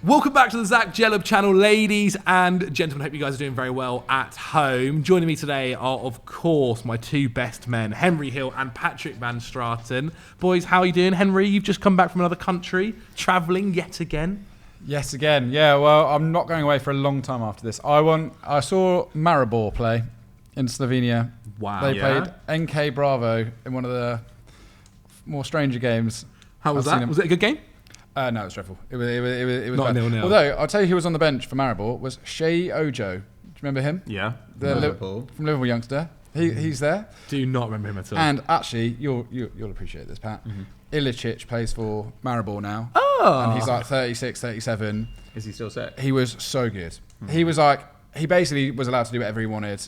Welcome back to the Djellab channel, ladies and gentlemen. Hope you guys are doing very well at home. Joining me today are, of course, my two best men, Henry Hill and Patrick Van Straten. Boys, how are you doing? Henry, you've just come back from another country, travelling yet again. Yes, again. Yeah, well, I'm not going away for a long time after this. I saw Maribor play in Slovenia. Wow. They played NK Bravo in one of the more stranger games. How was that? Was it a good game? No, it was dreadful. It was not bad. 0-0. Although, I'll tell you who was on the bench for Maribor was Shea Ojo. Do you remember him? Yeah. From Liverpool youngster. He's there. Do not remember him at all. And actually, you'll appreciate this, Pat. Mm-hmm. Ilicic plays for Maribor now. Oh. And he's like 36, 37. Is he still sick? He was so good. Mm-hmm. He was like, he basically was allowed to do whatever he wanted.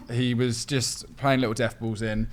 He was just playing little death balls in.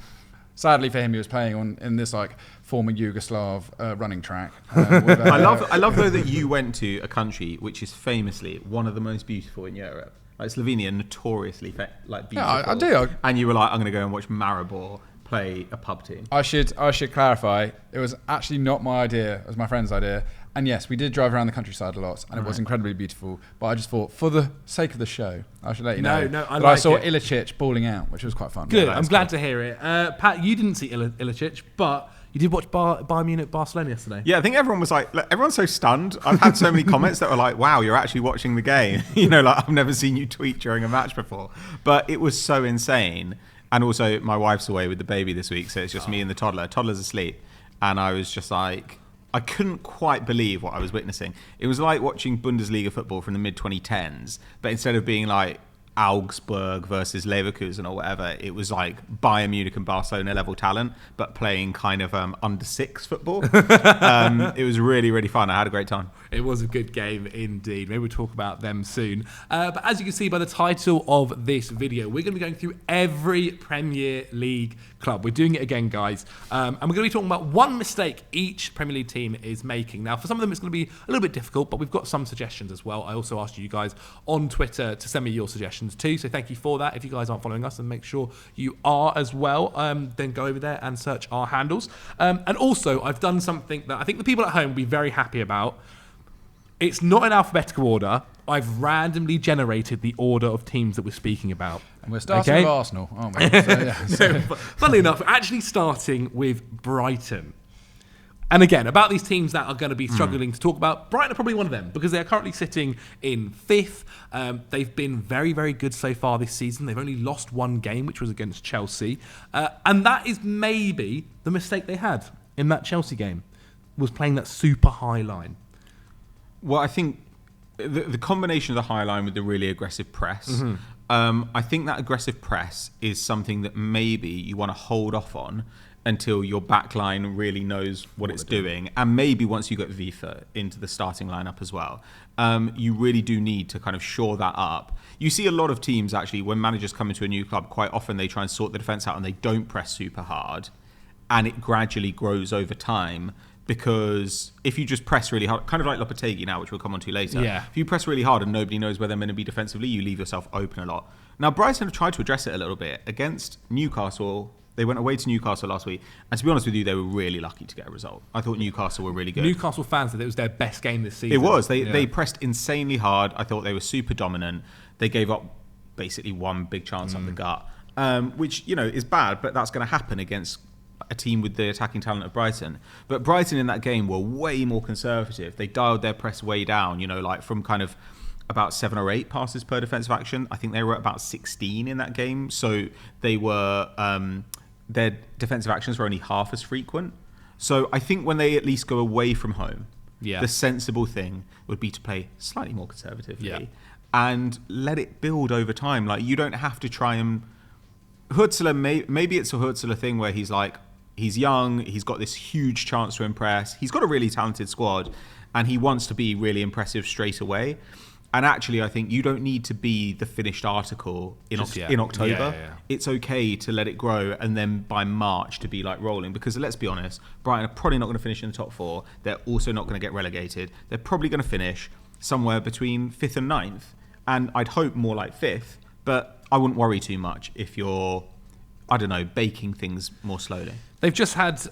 Sadly for him, he was playing in this like former Yugoslav running track. I love though that you went to a country which is famously one of the most beautiful in Europe. Like Slovenia, notoriously beautiful. Yeah, I do. And you were like, I'm going to go and watch Maribor play a pub team. I should clarify. It was actually not my idea. It was my friend's idea. And yes, we did drive around the countryside a lot, and it was incredibly beautiful. But I just thought, for the sake of the show, I should let you know. I saw Ilicic balling out, which was quite fun. Good. I'm glad to hear it. Pat, you didn't see Ilicic, but you did watch Bayern Munich Barcelona yesterday. Yeah, I think everyone was like, everyone's so stunned. I've had so many comments that were like, wow, you're actually watching the game. I've never seen you tweet during a match before. But it was so insane. And also, my wife's away with the baby this week, so it's just me and the toddler. Toddler's asleep. And I was just like, I couldn't quite believe what I was witnessing. It was like watching Bundesliga football from the mid-2010s, but instead of being like Augsburg versus Leverkusen or whatever, it was like Bayern Munich and Barcelona level talent, but playing kind of under six football. It was really, really fun. I had a great time. It was a good game indeed. Maybe we'll talk about them soon. But as you can see by the title of this video, we're going to be going through every Premier League club. We're doing it again, guys. And we're going to be talking about one mistake each Premier League team is making. Now, for some of them, it's going to be a little bit difficult, but we've got some suggestions as well. I also asked you guys on Twitter to send me your suggestions too, so thank you for that. If you guys aren't following us, then make sure you are as well. Then go over there and search our handles. And also, I've done something that I think the people at home will be very happy about. It's not in alphabetical order. I've randomly generated the order of teams that we're speaking about. And we're starting with Arsenal, aren't we? Funnily enough, we're actually starting with Brighton. And again, about these teams that are going to be struggling to talk about, Brighton are probably one of them because they are currently sitting in 5th. They've been very, very good so far this season. They've only lost one game, which was against Chelsea. And that is maybe the mistake they had in that Chelsea game, was playing that super high line. Well, I think the combination of the high line with the really aggressive press, I think that aggressive press is something that maybe you want to hold off on until your back line really knows what it's doing. And maybe once you get Vifa into the starting lineup as well, you really do need to kind of shore that up. You see a lot of teams, actually, when managers come into a new club, quite often they try and sort the defence out and they don't press super hard. And it gradually grows over time. Because if you just press really hard, kind of like Lopetegui now, which we'll come on to later, if you press really hard and nobody knows where they're meant to be defensively, you leave yourself open a lot. Now, Brighton have tried to address it a little bit. Against Newcastle, they went away to Newcastle last week, and to be honest with you, they were really lucky to get a result. I thought Newcastle were really good. Newcastle fans said it was their best game this season. It was. They pressed insanely hard. I thought they were super dominant. They gave up basically one big chance up the gut, which, is bad, but that's going to happen against a team with the attacking talent of Brighton. But Brighton in that game were way more conservative. They dialed their press way down, like from kind of about 7 or 8 passes per defensive action. I think they were at about 16 in that game. So they were, their defensive actions were only half as frequent. So I think when they at least go away from home, the sensible thing would be to play slightly more conservatively and let it build over time. Like, you don't have to try and... Hutzler, maybe it's a Hutzler thing where he's like, he's young, he's got this huge chance to impress, he's got a really talented squad, and he wants to be really impressive straight away. And actually, I think you don't need to be the finished article in October. It's okay to let it grow, and then by March to be like rolling. Because let's be honest, Brighton are probably not going to finish in the top 4. They're also not going to get relegated. They're probably going to finish somewhere between 5th and 9th. And I'd hope more like 5th, but I wouldn't worry too much if you're, I don't know, baking things more slowly. They've just had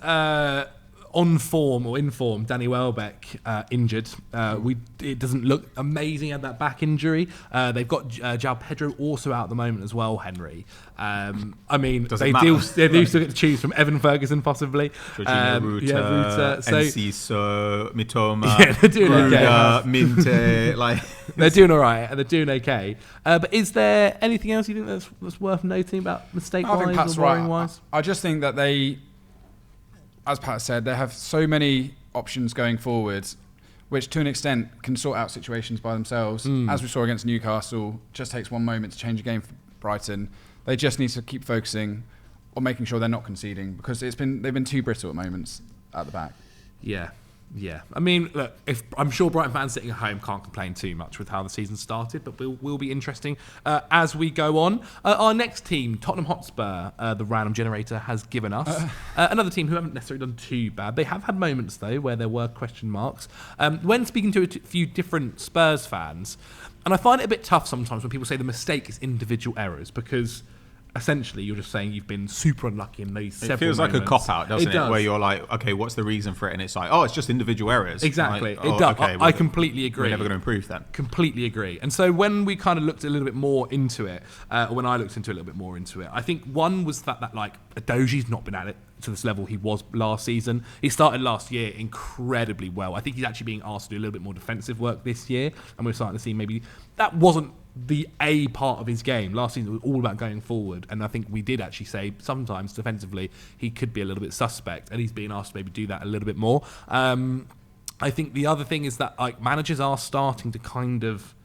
on form or in form, Danny Welbeck injured. It doesn't look amazing at that back injury. They've got João Pedro also out at the moment as well, Henry. I mean, they do still get to choose from Evan Ferguson possibly. Ruta, So, Enciso, Mitoma, yeah, they're doing okay. Minte, they're doing all right. They're doing okay. But is there anything else you think that's worth noting about mistake-wise or worrying-wise? I just think that they, as Pat said, they have so many options going forward, which to an extent can sort out situations by themselves. As we saw against Newcastle, just takes one moment to change a game for Brighton. They just need to keep focusing on making sure they're not conceding, because they've been too brittle at moments at the back. Yeah. I mean, look, I'm sure Brighton fans sitting at home can't complain too much with how the season started, but will be interesting as we go on. Our next team, Tottenham Hotspur, the random generator has given us another team who haven't necessarily done too bad. They have had moments though where there were question marks. When speaking to a few different Spurs fans, and I find it a bit tough sometimes when people say the mistake is individual errors, because essentially you're just saying you've been super unlucky in those several moments. It feels like a cop-out, doesn't it? Where you're like, okay, what's the reason for it? And it's like, it's just individual errors. Exactly. Like, it does. Okay, I completely agree. We're never going to improve then. Completely agree. And so when we kind of looked a little bit more into it, when I looked into it a little bit more into it, I think one was that like Adoji's not been at it to this level he was last season. He started last year incredibly well. I think he's actually being asked to do a little bit more defensive work this year, and we're starting to see maybe that wasn't the A part of his game. Last season was all about going forward, and I think we did actually say sometimes defensively he could be a little bit suspect, and he's being asked to maybe do that a little bit more. I think the other thing is that like managers are starting to kind of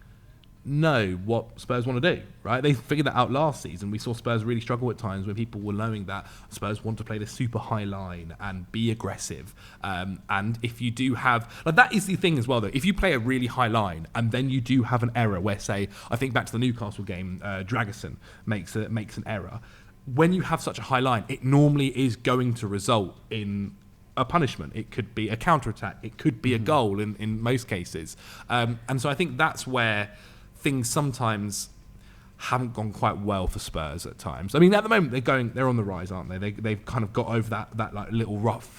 know what Spurs want to do, right? They figured that out last season. We saw Spurs really struggle at times when people were knowing that Spurs want to play this super high line and be aggressive. And if you do have, like that is the thing as well though, if you play a really high line and then you do have an error where, say, I think back to the Newcastle game, Dragusin makes an error. When you have such a high line, it normally is going to result in a punishment. It could be a counter-attack. It could be a goal in most cases. And so I think that's where things sometimes haven't gone quite well for Spurs at times. I mean, at the moment they're on the rise, aren't they? They've kind of got over that like little rough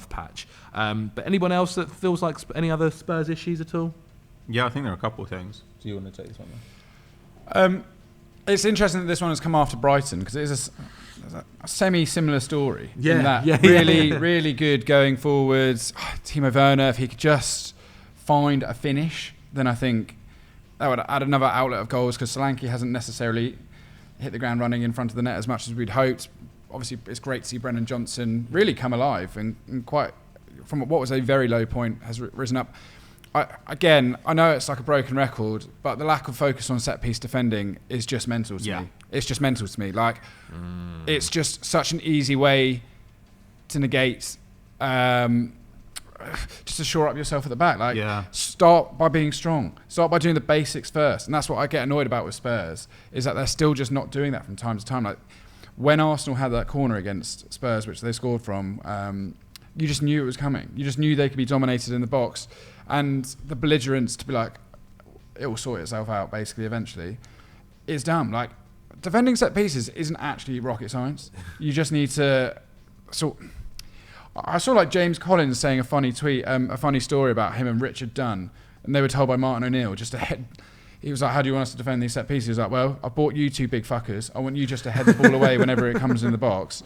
patch. But anyone else that feels like any other Spurs issues at all? Yeah, I think there are a couple of things. Do you want to take this one then? It's interesting that this one has come after Brighton, because it is a semi-similar story. Really good going forwards. Timo Werner, if he could just find a finish, then I think that would add another outlet of goals, because Solanke hasn't necessarily hit the ground running in front of the net as much as we'd hoped. Obviously, it's great to see Brennan Johnson really come alive and quite, from what was a very low point, has risen up. I know it's like a broken record, but the lack of focus on set-piece defending is just mental to me. It's just mental to me. Like, it's just such an easy way to negate, just to shore up yourself at the back. Start by being strong. Start by doing the basics first. And that's what I get annoyed about with Spurs, is that they're still just not doing that from time to time. Like, when Arsenal had that corner against Spurs, which they scored from, you just knew it was coming. You just knew they could be dominated in the box. And the belligerence to be like, it will sort itself out, basically, eventually, is dumb. Like, defending set pieces isn't actually rocket science. You just need to I saw like James Collins saying a funny tweet, a funny story about him and Richard Dunn, and they were told by Martin O'Neill just to head. He was like, "How do you want us to defend these set pieces?" He was like, "Well, I bought you two big fuckers. I want you just to head the ball away whenever it comes in the box."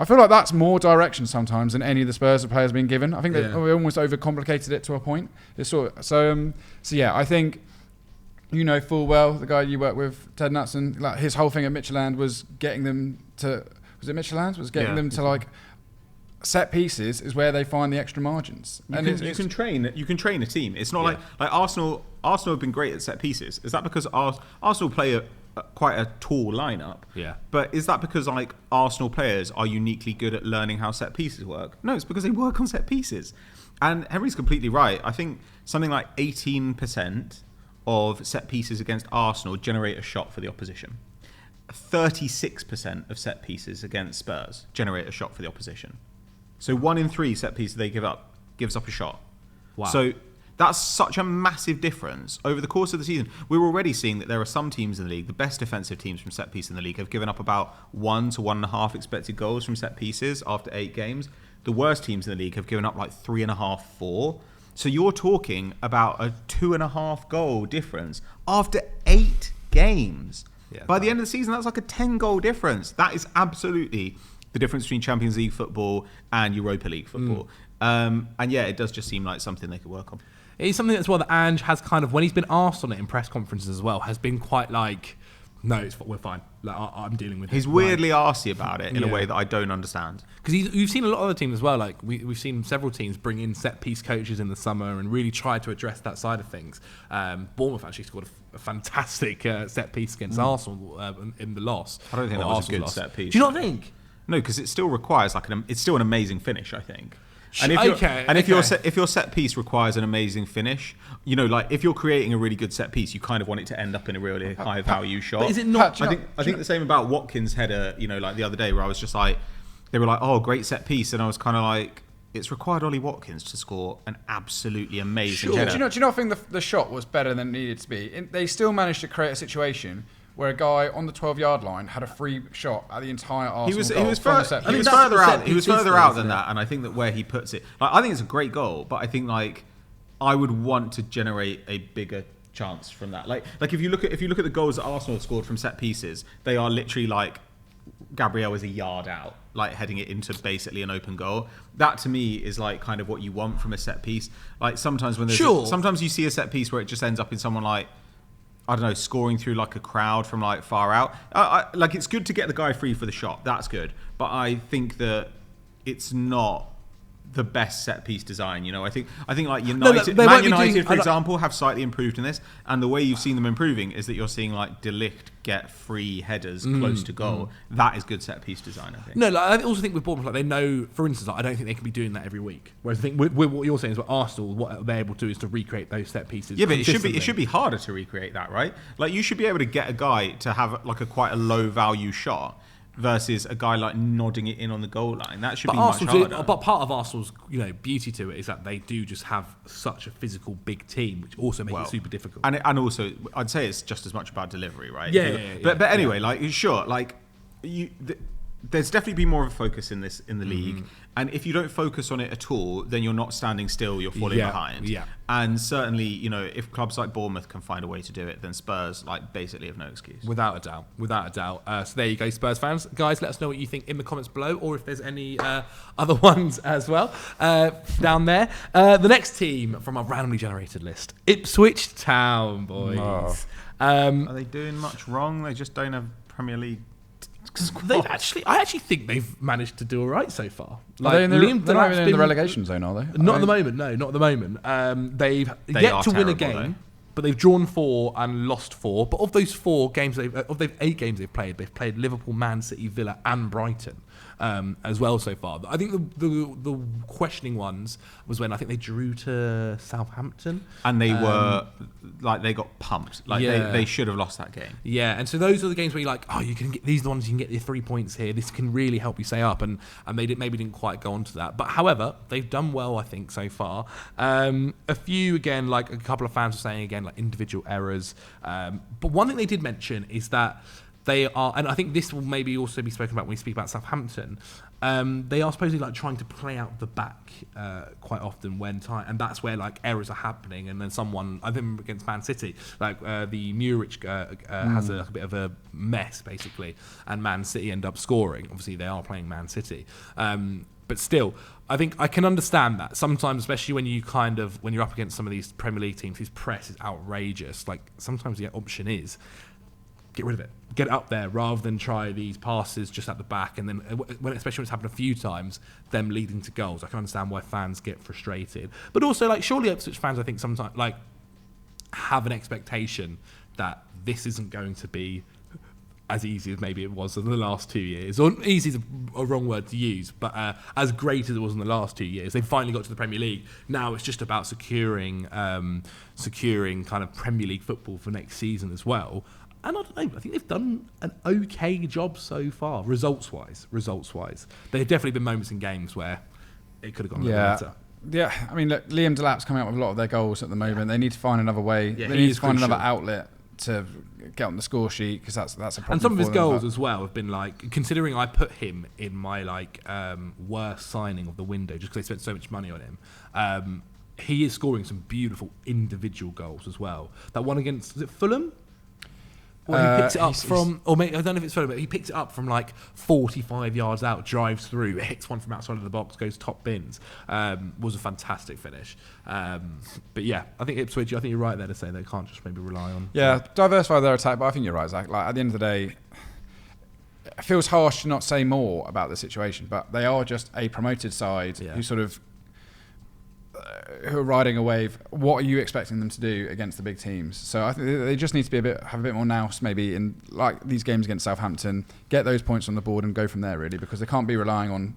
I feel like that's more direction sometimes than any of the Spurs players have been given. I think they almost overcomplicated it to a point. So yeah, I think you know full well the guy you work with, Ted Knutson. Like his whole thing at Midtjylland was getting them to. Was it Midtjylland? Was getting them to like. Set pieces is where they find the extra margins. You can train a team. It's not like Arsenal have been great at set pieces. Is that because Arsenal play quite a tall lineup? Yeah. But is that because like Arsenal players are uniquely good at learning how set pieces work? No, it's because they work on set pieces. And Henry's completely right. I think something like 18% of set pieces against Arsenal generate a shot for the opposition. 36% of set pieces against Spurs generate a shot for the opposition. So 1 in 3 set pieces they gives up a shot. Wow. So that's such a massive difference. Over the course of the season, we're already seeing that there are some teams in the league, the best defensive teams from set piece in the league, have given up about 1 to 1.5 expected goals from set pieces after 8 games. the worst teams in the league have given up like 3.5, 4. So you're talking about a 2.5 goal difference after 8 games. Yeah, by the end of the season, that's like a 10 goal difference. That is absolutely the difference between Champions League football and Europa League football. And yeah, it does just seem like something they could work on. It is something as well that Ange has kind of, when he's been asked on it in press conferences as well, has been quite like, no, we're fine. Like, I'm dealing with it. He's weirdly arsey about it in a way that I don't understand. Because you've seen a lot of other teams as well. Like we've seen several teams bring in set piece coaches in the summer and really try to address that side of things. Bournemouth actually scored a fantastic set piece against Arsenal in the loss. I don't think that was a good set piece. Do you not think? No, because it still requires it's still an amazing finish, I think. And if your set piece requires an amazing finish, you know, like if you're creating a really good set piece, you kind of want it to end up in a really high value shot. But is it not? I think the same about Watkins' header. You know, like the other day where I was just like, they were like, oh, great set piece, and I was kind of like, it's required Ollie Watkins to score an absolutely amazing header. Do you not think the shot was better than it needed to be? They still managed to create a situation where a guy on the 12-yard line had a free shot at the entire Arsenal goal. He was further out than that, and I think that where he puts it, like, I think it's a great goal, but I think like I would want to generate a bigger chance from that. Like if you look at the goals that Arsenal have scored from set pieces, they are literally like Gabriel is a yard out, like heading it into basically an open goal. That to me is like kind of what you want from a set piece. Like sometimes sometimes you see a set piece where it just ends up in someone like, I don't know, scoring through like a crowd from like far out. Like it's good to get the guy free for the shot. That's good. But I think that it's not the best set piece design. You know, I think like Man United, for example, have slightly improved in this. And the way you've seen them improving is that you're seeing like De Ligt get free headers close to goal. That is good set piece design, I think. No, like, I also think with Bournemouth, like, they know, for instance, like, I don't think they can be doing that every week. Whereas I think with what you're saying is what Arsenal, what they're able to do is to recreate those set pieces. Yeah, but it should be harder to recreate that, right? Like you should be able to get a guy to have like quite a low value shot versus a guy like nodding it in on the goal line. That should be much harder. But part of Arsenal's, beauty to it is that they do just have such a physical big team, which also makes it super difficult. And also, I'd say it's just as much about delivery, right? Yeah. But anyway, like sure, like there's definitely been more of a focus in the league, and if you don't focus on it at all, then you're not standing still, you're falling behind. Yeah. And certainly, if clubs like Bournemouth can find a way to do it, then Spurs like basically have no excuse. Without a doubt. So there you go, Spurs fans. Guys, let us know what you think in the comments below, or if there's any other ones as well down there. The next team from our randomly generated list, Ipswich Town, boys. Oh. Are they doing much wrong? They just don't have Premier League. I actually think they've managed to do all right so far. Like, they're not even in the relegation zone, are they? Not at the moment. No, not at the moment. They've yet to win a game, but they've drawn 4 and lost 4. But of those 4 games, of those 8 games they've played Liverpool, Man City, Villa, and Brighton. As well so far. I think the questioning ones was when I think they drew to Southampton. And they were, like, they got pumped. Like, they should have lost that game. Yeah, and so those are the games where you're like, oh, you can get these are the ones you can get your 3 points here. This can really help you stay up. And they maybe didn't quite go on to that. But however, they've done well, I think, so far. A few, again, like a couple of fans were saying, again, like individual errors. But one thing they did mention is that they are, and I think this will maybe also be spoken about when we speak about Southampton. They are supposedly like trying to play out the back quite often and that's where like errors are happening. And then I think against Man City, like the Muric has a bit of a mess basically, and Man City end up scoring. Obviously, they are playing Man City. But still, I think I can understand that sometimes, especially when you're up against some of these Premier League teams whose press is outrageous. Like sometimes the option is get rid of it, get it up there, rather than try these passes just at the back, and then especially when it's happened a few times, them leading to goals. I can understand why fans get frustrated, but also like surely Ipswich fans, I think sometimes like have an expectation that this isn't going to be as easy as maybe it was in the last 2 years. Or easy is a wrong word to use, but as great as it was in the last 2 years. They finally got to the Premier League. Now it's just about securing kind of Premier League football for next season as well. And I don't know, I think they've done an okay job so far, results-wise. There have definitely been moments in games where it could have gone a little better. Yeah, I mean, look, Liam Djellab's coming out with a lot of their goals at the moment. They need to find another way. Yeah, they need to find another outlet to get on the score sheet, because that's a problem. And some of his for them, goals as well have been like, considering I put him in my like worst signing of the window just because they spent so much money on him. He is scoring some beautiful individual goals as well. That one against, is it Fulham? Well, he picks it up from, or maybe, I don't know if it's Fulham, but he picks it up from like 45 yards out, drives through, hits one from outside of the box, goes top bins. Was a fantastic finish. But yeah, I think Ipswich, I think you're right there to say they can't just maybe rely on. Yeah, diversify their attack, but I think you're right, Zach. Like, at the end of the day, it feels harsh to not say more about the situation, but they are just a promoted side who sort of who are riding a wave. What are you expecting them to do against the big teams? So I think they just need to be have a bit more nous maybe in like these games against Southampton, get those points on the board and go from there really, because they can't be relying on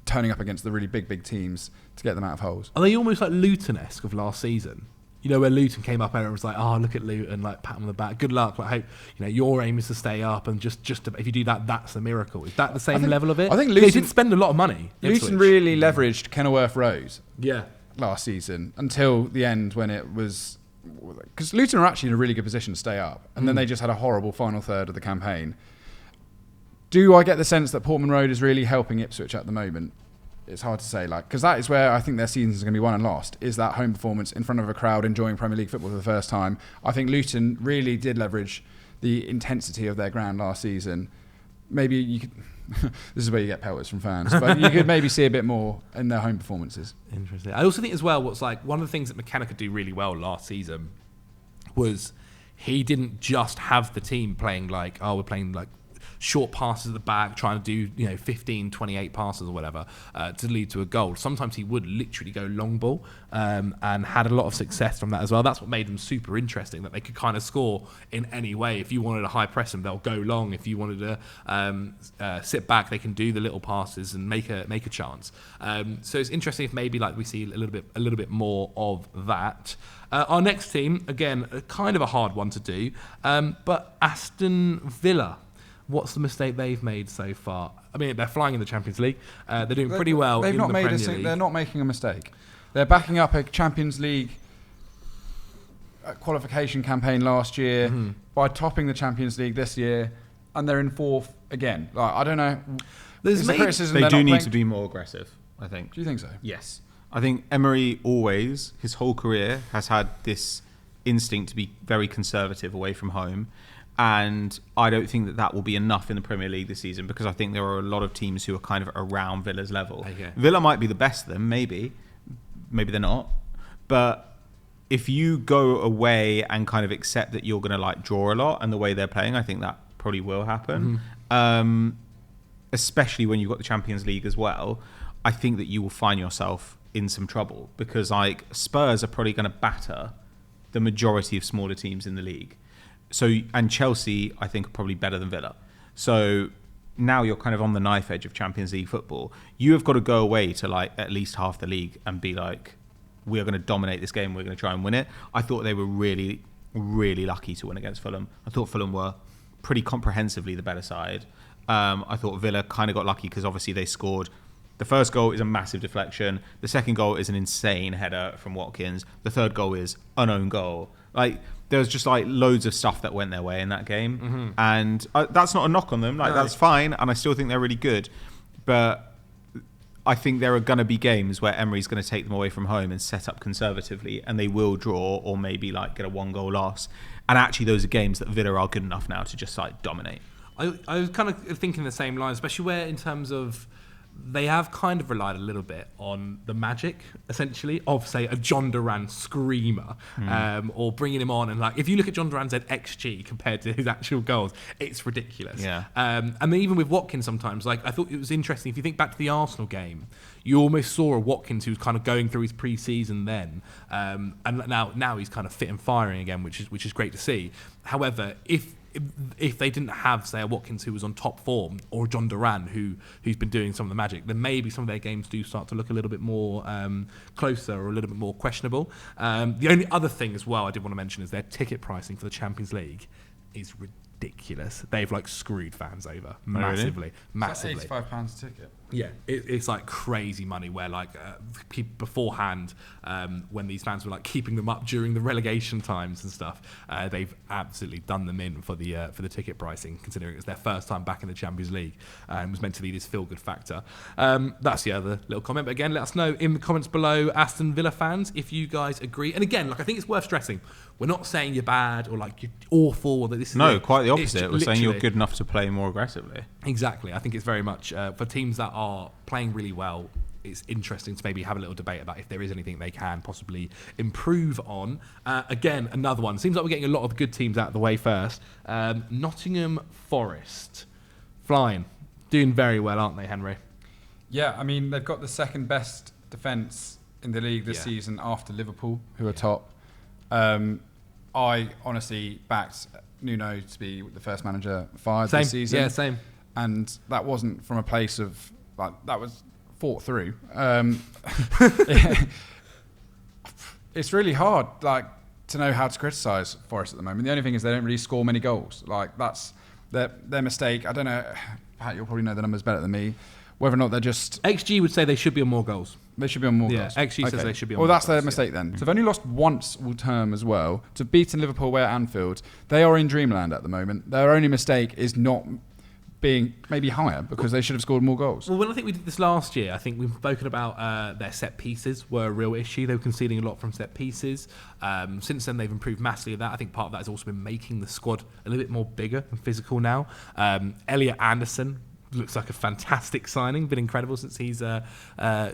turning up against the really big teams to get them out of holes. Are they almost like Luton-esque of last season? You know, where Luton came up and it was like, oh, look at Luton, like pat them on the back, good luck. Like, I hope, you know, your aim is to stay up, and just if you do that, that's a miracle. Is that the same level of it? I think Luton, they did spend a lot of money. Luton really leveraged Kenilworth Road. Yeah. Last season until the end, when it was, because Luton are actually in a really good position to stay up, and then they just had a horrible final third of the campaign. Do I get the sense that Portman Road is really helping Ipswich at the moment? It's hard to say, like, because that is where I think their season is going to be won and lost, is that home performance in front of a crowd enjoying Premier League football for the first time. I think Luton really did leverage the intensity of their ground last season. Maybe you could this is where you get pelters from fans, but you could maybe see a bit more in their home performances. Interesting. I also think as well, what's like one of the things that McKenna could do really well last season was he didn't just have the team playing like, oh, we're playing like short passes at the back, trying to do, you know, 15, 28 passes or whatever to lead to a goal. Sometimes he would literally go long ball and had a lot of success from that as well. That's what made them super interesting, that they could kind of score in any way. If you wanted to high press them, they'll go long. If you wanted to sit back, they can do the little passes and make a chance. So it's interesting if maybe like we see a little bit more of that. Our next team, again, kind of a hard one to do, but Aston Villa. What's the mistake they've made so far? I mean, they're flying in the Champions League. They're doing pretty well in the Premier League. They're not making a mistake. They're backing up a Champions League qualification campaign last year by topping the Champions League this year, and they're in fourth again. Like, I don't know. They do need to be more aggressive, I think. Do you think so? Yes. I think Emery always, his whole career, has had this instinct to be very conservative away from home. And I don't think that will be enough in the Premier League this season, because I think there are a lot of teams who are kind of around Villa's level. Okay. Villa might be the best of them, maybe they're not. But if you go away and kind of accept that you're going to like draw a lot, and the way they're playing, I think that probably will happen. Especially when you've got the Champions League as well. I think that you will find yourself in some trouble, because like Spurs are probably going to batter the majority of smaller teams in the league. So, and Chelsea, I think, are probably better than Villa. So now you're kind of on the knife edge of Champions League football. You have got to go away to like at least half the league and be like, we are going to dominate this game. We're going to try and win it. I thought they were really, really lucky to win against Fulham. I thought Fulham were pretty comprehensively the better side. I thought Villa kind of got lucky because obviously they scored. The first goal is a massive deflection. The second goal is an insane header from Watkins. The third goal is an own goal. Like, there was just like loads of stuff that went their way in that game. And that's not a knock on them. Like, that's fine. And I still think they're really good. But I think there are going to be games where Emery's going to take them away from home and set up conservatively, and they will draw or maybe like get a 1-goal loss. And actually those are games that Villa are good enough now to just like dominate. I was kind of thinking the same line, especially where in terms of they have kind of relied a little bit on the magic, essentially, of, say, a John Duran screamer, or bringing him on. And, like, if you look at John Duran's XG compared to his actual goals, it's ridiculous. Yeah. And then even with Watkins sometimes, like, I thought it was interesting. If you think back to the Arsenal game, you almost saw a Watkins who was kind of going through his pre-season then. And now he's kind of fit and firing again, which is great to see. However, if they didn't have, say, a Watkins who was on top form, or a John Duran who's been doing some of the magic, then maybe some of their games do start to look a little bit more closer or a little bit more questionable. The only other thing as well I did want to mention is their ticket pricing for the Champions League is ridiculous. They've like screwed fans over massively. It's £85 a ticket. Yeah, it's like crazy money. Where like beforehand, when these fans were like keeping them up during the relegation times and stuff, they've absolutely done them in for the ticket pricing, considering it was their first time back in the Champions League and was meant to be this feel-good factor. That's the other little comment. But again, let us know in the comments below, Aston Villa fans, if you guys agree. And again, like I think it's worth stressing, we're not saying you're bad or like you're awful or that this is quite the opposite. We're saying you're good enough to play more aggressively. Exactly. I think it's very much for teams that are playing really well, it's interesting to maybe have a little debate about if there is anything they can possibly improve on. Again, another one. Seems like we're getting a lot of good teams out of the way first. Nottingham Forest. Flying. Doing very well, aren't they, Henry? Yeah, I mean, they've got the second best defence in the league this season after Liverpool, who are top. I honestly backed Nuno to be the first manager fired this season. Yeah, same. And that wasn't from a place of, like, that was fought through. It's really hard, like, to know how to criticise Forest at the moment. The only thing is they don't really score many goals. Like, that's their mistake. I don't know, Pat, you'll probably know the numbers better than me. Whether or not they're just... XG would say they should be on more goals. They should be on more goals. XG says they should be on more goals. Well, that's their mistake then. So they've only lost once all term as well. To beaten Liverpool away at Anfield, they are in dreamland at the moment. Their only mistake is not being maybe higher because they should have scored more goals. Well, when I think we did this last year, I think we've spoken about their set pieces were a real issue. They were conceding a lot from set pieces. Since then, they've improved massively at that. I think part of that has also been making the squad a little bit more bigger and physical now. Elliot Anderson looks like a fantastic signing. Been incredible since he's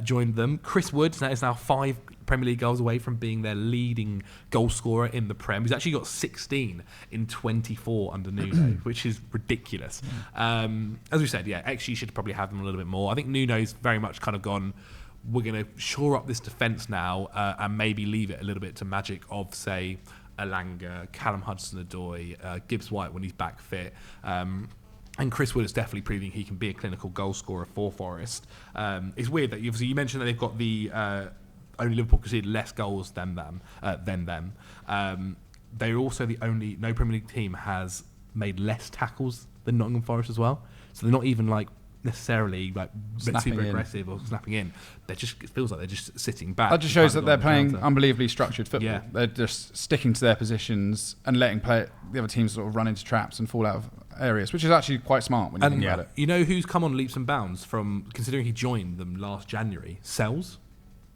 joined them. Chris Wood is now 5 Premier League goals away from being their leading goal scorer in the Prem. He's actually got 16 in 24 under Nuno, which is ridiculous. As we said, XG should probably have them a little bit more. I think Nuno's very much kind of gone, we're going to shore up this defence now and maybe leave it a little bit to magic of, say, Elanga, Callum Hudson-Odoi, Gibbs White when he's back fit. And Chris Wood is definitely proving he can be a clinical goal scorer for Forest. It's weird that you mentioned that they've got the only Liverpool conceded less goals than them. They're also the only no Premier League team has made less tackles than Nottingham Forest as well. So they're not even like necessarily like super aggressive or snapping in. It feels like they're just sitting back. That just shows that they're playing unbelievably structured football. Yeah. They're just sticking to their positions and letting the other teams sort of run into traps and fall out of areas, which is actually quite smart when you think about it. You know who's come on leaps and bounds from, considering he joined them last January? Sells,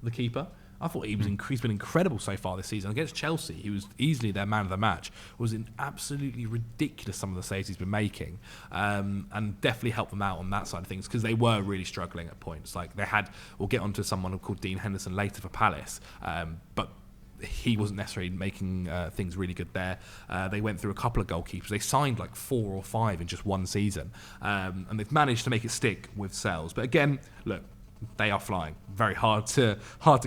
the keeper. I thought he's been incredible so far this season. Against Chelsea, he was easily their man of the match. Was absolutely ridiculous, some of the saves he's been making, and definitely helped them out on that side of things because they were really struggling at points. Like we'll get onto someone called Dean Henderson later for Palace, but he wasn't necessarily making things really good there. They went through a couple of goalkeepers. They signed like 4 or 5 in just one season, and they've managed to make it stick with Sells. But again, look, they are flying. Very hard to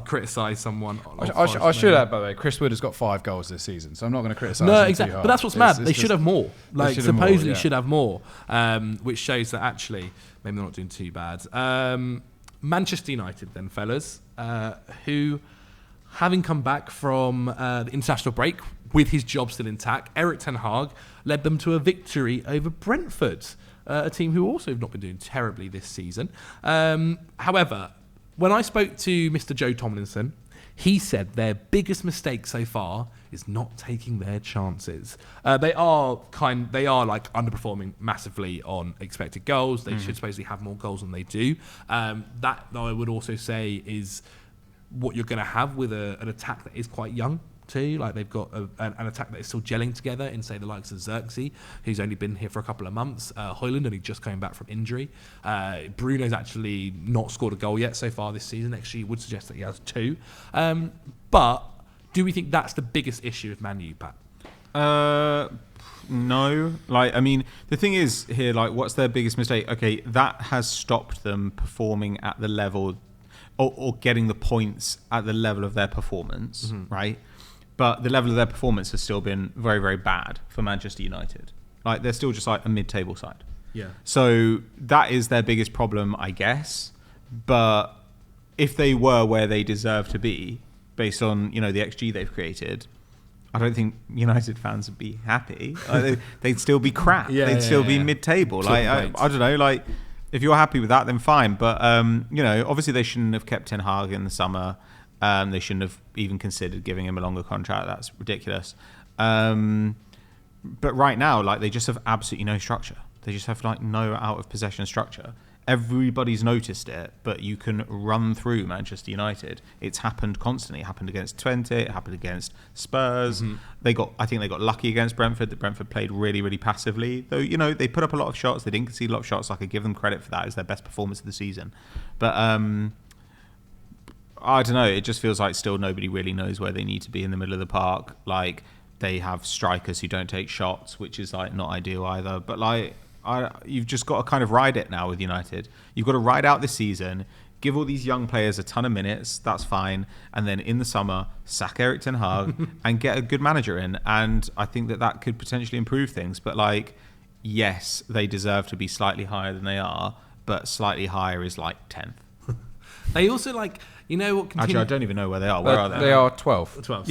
criticise someone. I should add, by the way, Chris Wood has got 5 goals this season, so I'm not going to criticise him. No, exactly. But that's what's mad. They should have more. Like supposedly should have more, which shows that actually maybe they're not doing too bad. Manchester United, then, fellas, who, having come back from the international break with his job still intact, Erik ten Hag led them to a victory over Brentford. A team who also have not been doing terribly this season. However, when I spoke to Mr. Joe Tomlinson, he said their biggest mistake so far is not taking their chances. They are like underperforming massively on expected goals. They should supposedly have more goals than they do. That, though, I would also say is what you're going to have with an attack that is quite young too. Like they've got an attack that is still gelling together in, say, the likes of Xerxes, who's only been here for a couple of months. Højlund only just coming back from injury. Bruno's actually not scored a goal yet so far this season. Actually, would suggest that he has 2. But do we think that's the biggest issue with Man U, Pat? No. Like, I mean, the thing is here, like, what's their biggest mistake? Okay, that has stopped them performing at the level or getting the points at the level of their performance, right? But the level of their performance has still been very, very bad for Manchester United. Like, they're still just like a mid-table side. Yeah. So that is their biggest problem, I guess. But if they were where they deserve to be, based on, the XG they've created, I don't think United fans would be happy. They'd still be crap. They'd still be mid-table. I don't know. Like, if you're happy with that, then fine. But obviously they shouldn't have kept Ten Hag in the summer. They shouldn't have even considered giving him a longer contract. That's ridiculous. But right now, like, they just have absolutely no structure. They just have like no out of possession structure. Everybody's noticed it, but you can run through Manchester United. It's happened constantly. It happened against Twente. It happened against Spurs. I think they got lucky against Brentford. That Brentford played really, really passively. Though, they put up a lot of shots. They didn't concede a lot of shots. So I could give them credit for that. It was their best performance of the season. But I don't know. It just feels like still nobody really knows where they need to be in the middle of the park. Like, they have strikers who don't take shots, which is like not ideal either. But like, you've just got to kind of ride it now with United. You've got to ride out this season, give all these young players a ton of minutes, that's fine, and then in the summer, sack Erik ten Hag and get a good manager in. And I think that could potentially improve things. But like, yes, they deserve to be slightly higher than they are, but slightly higher is like 10th. They also like, Actually, I don't even know where they are. Where are they? They are 12th. 12.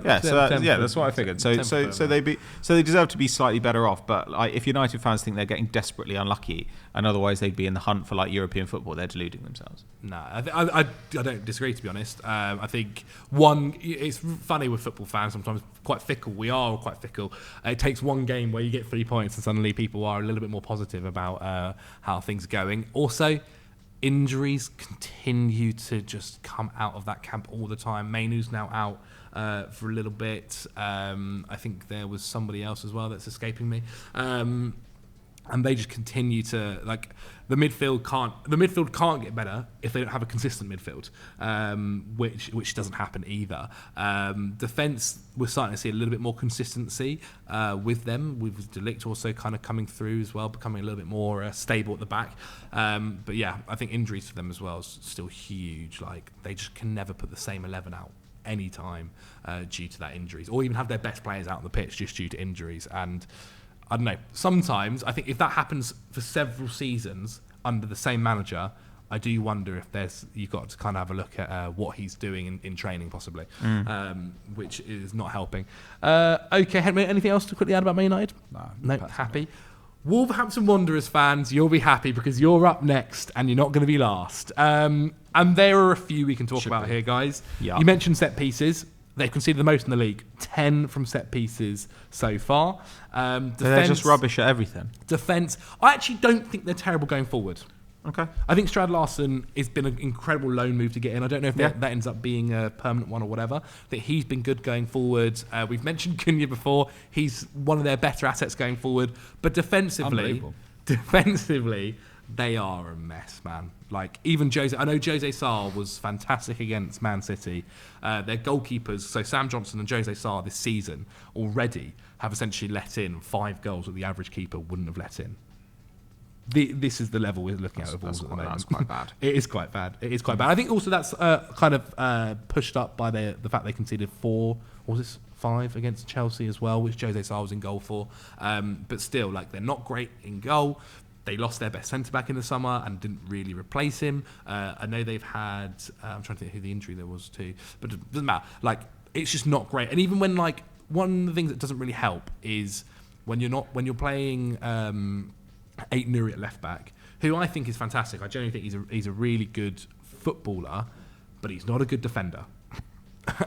That's what I figured. So they deserve to be slightly better off. But like, if United fans think they're getting desperately unlucky, and otherwise they'd be in the hunt for like European football, they're deluding themselves. No, I don't disagree, to be honest. I think it's funny with football fans, sometimes quite fickle. We are quite fickle. It takes one game where you get 3 points and suddenly people are a little bit more positive about how things are going. Also, injuries continue to just come out of that camp all the time. Mainu's now out for a little bit. I think there was somebody else as well that's escaping me. And they just continue to, like, the midfield can't get better if they don't have a consistent midfield, which doesn't happen either. Defence, we're starting to see a little bit more consistency with them, with De Ligt also kind of coming through as well, becoming a little bit more stable at the back. But yeah, I think injuries for them as well is still huge. Like, they just can never put the same 11 out any time due to that injuries, or even have their best players out on the pitch just due to injuries. And I don't know, sometimes I think if that happens for several seasons under the same manager, I do wonder if you've got to kind of have a look at what he's doing in training possibly, which is not helping. Okay, Henry, anything else to quickly add about Man United? No, happy. Wolverhampton Wanderers fans, you'll be happy because you're up next and you're not going to be last. And there are a few we can talk about here, guys. Yeah. You mentioned set pieces. They've conceded the most in the league, 10 from set pieces so far. They're just rubbish at everything. Defence, I actually don't think they're terrible going forward. Okay. I think Strad Larsen has been an incredible loan move to get in. I don't know if that ends up being a permanent one or whatever. That he's been good going forward. We've mentioned Cunha before. He's one of their better assets going forward. But defensively, they are a mess, man. Like, even Jose, I know Jose Sarr was fantastic against Man City. Their goalkeepers, so Sam Johnson and Jose Sarr this season already have essentially let in 5 goals that the average keeper wouldn't have let in. This is the level we're looking at with Wolves at the moment. That's quite bad. It is quite bad. I think also that's kind of pushed up by the fact they conceded 5 against Chelsea as well, which Jose Sarr was in goal for. But still, like, they're not great in goal. They lost their best centre-back in the summer and didn't really replace him. I know they've had... I'm trying to think who the injury there was to. But it doesn't matter. Like, it's just not great. And even when, like, one of the things that doesn't really help is when you're playing Ait Nouri at left-back, who I think is fantastic. I genuinely think he's a really good footballer, but he's not a good defender.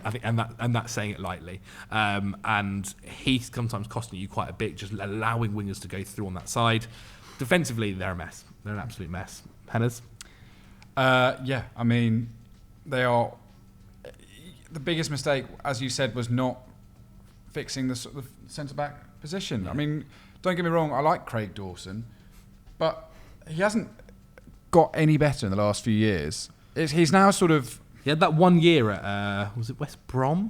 I think, and that's saying it lightly. And he's sometimes costing you quite a bit, just allowing wingers to go through on that side. Defensively, they're a mess. They're an absolute mess. Henners? Yeah, I mean, they are... The biggest mistake, as you said, was not fixing the sort of centre-back position. Yeah. I mean, don't get me wrong, I like Craig Dawson, but he hasn't got any better in the last few years. He's now sort of... He had that 1 year at, was it West Brom?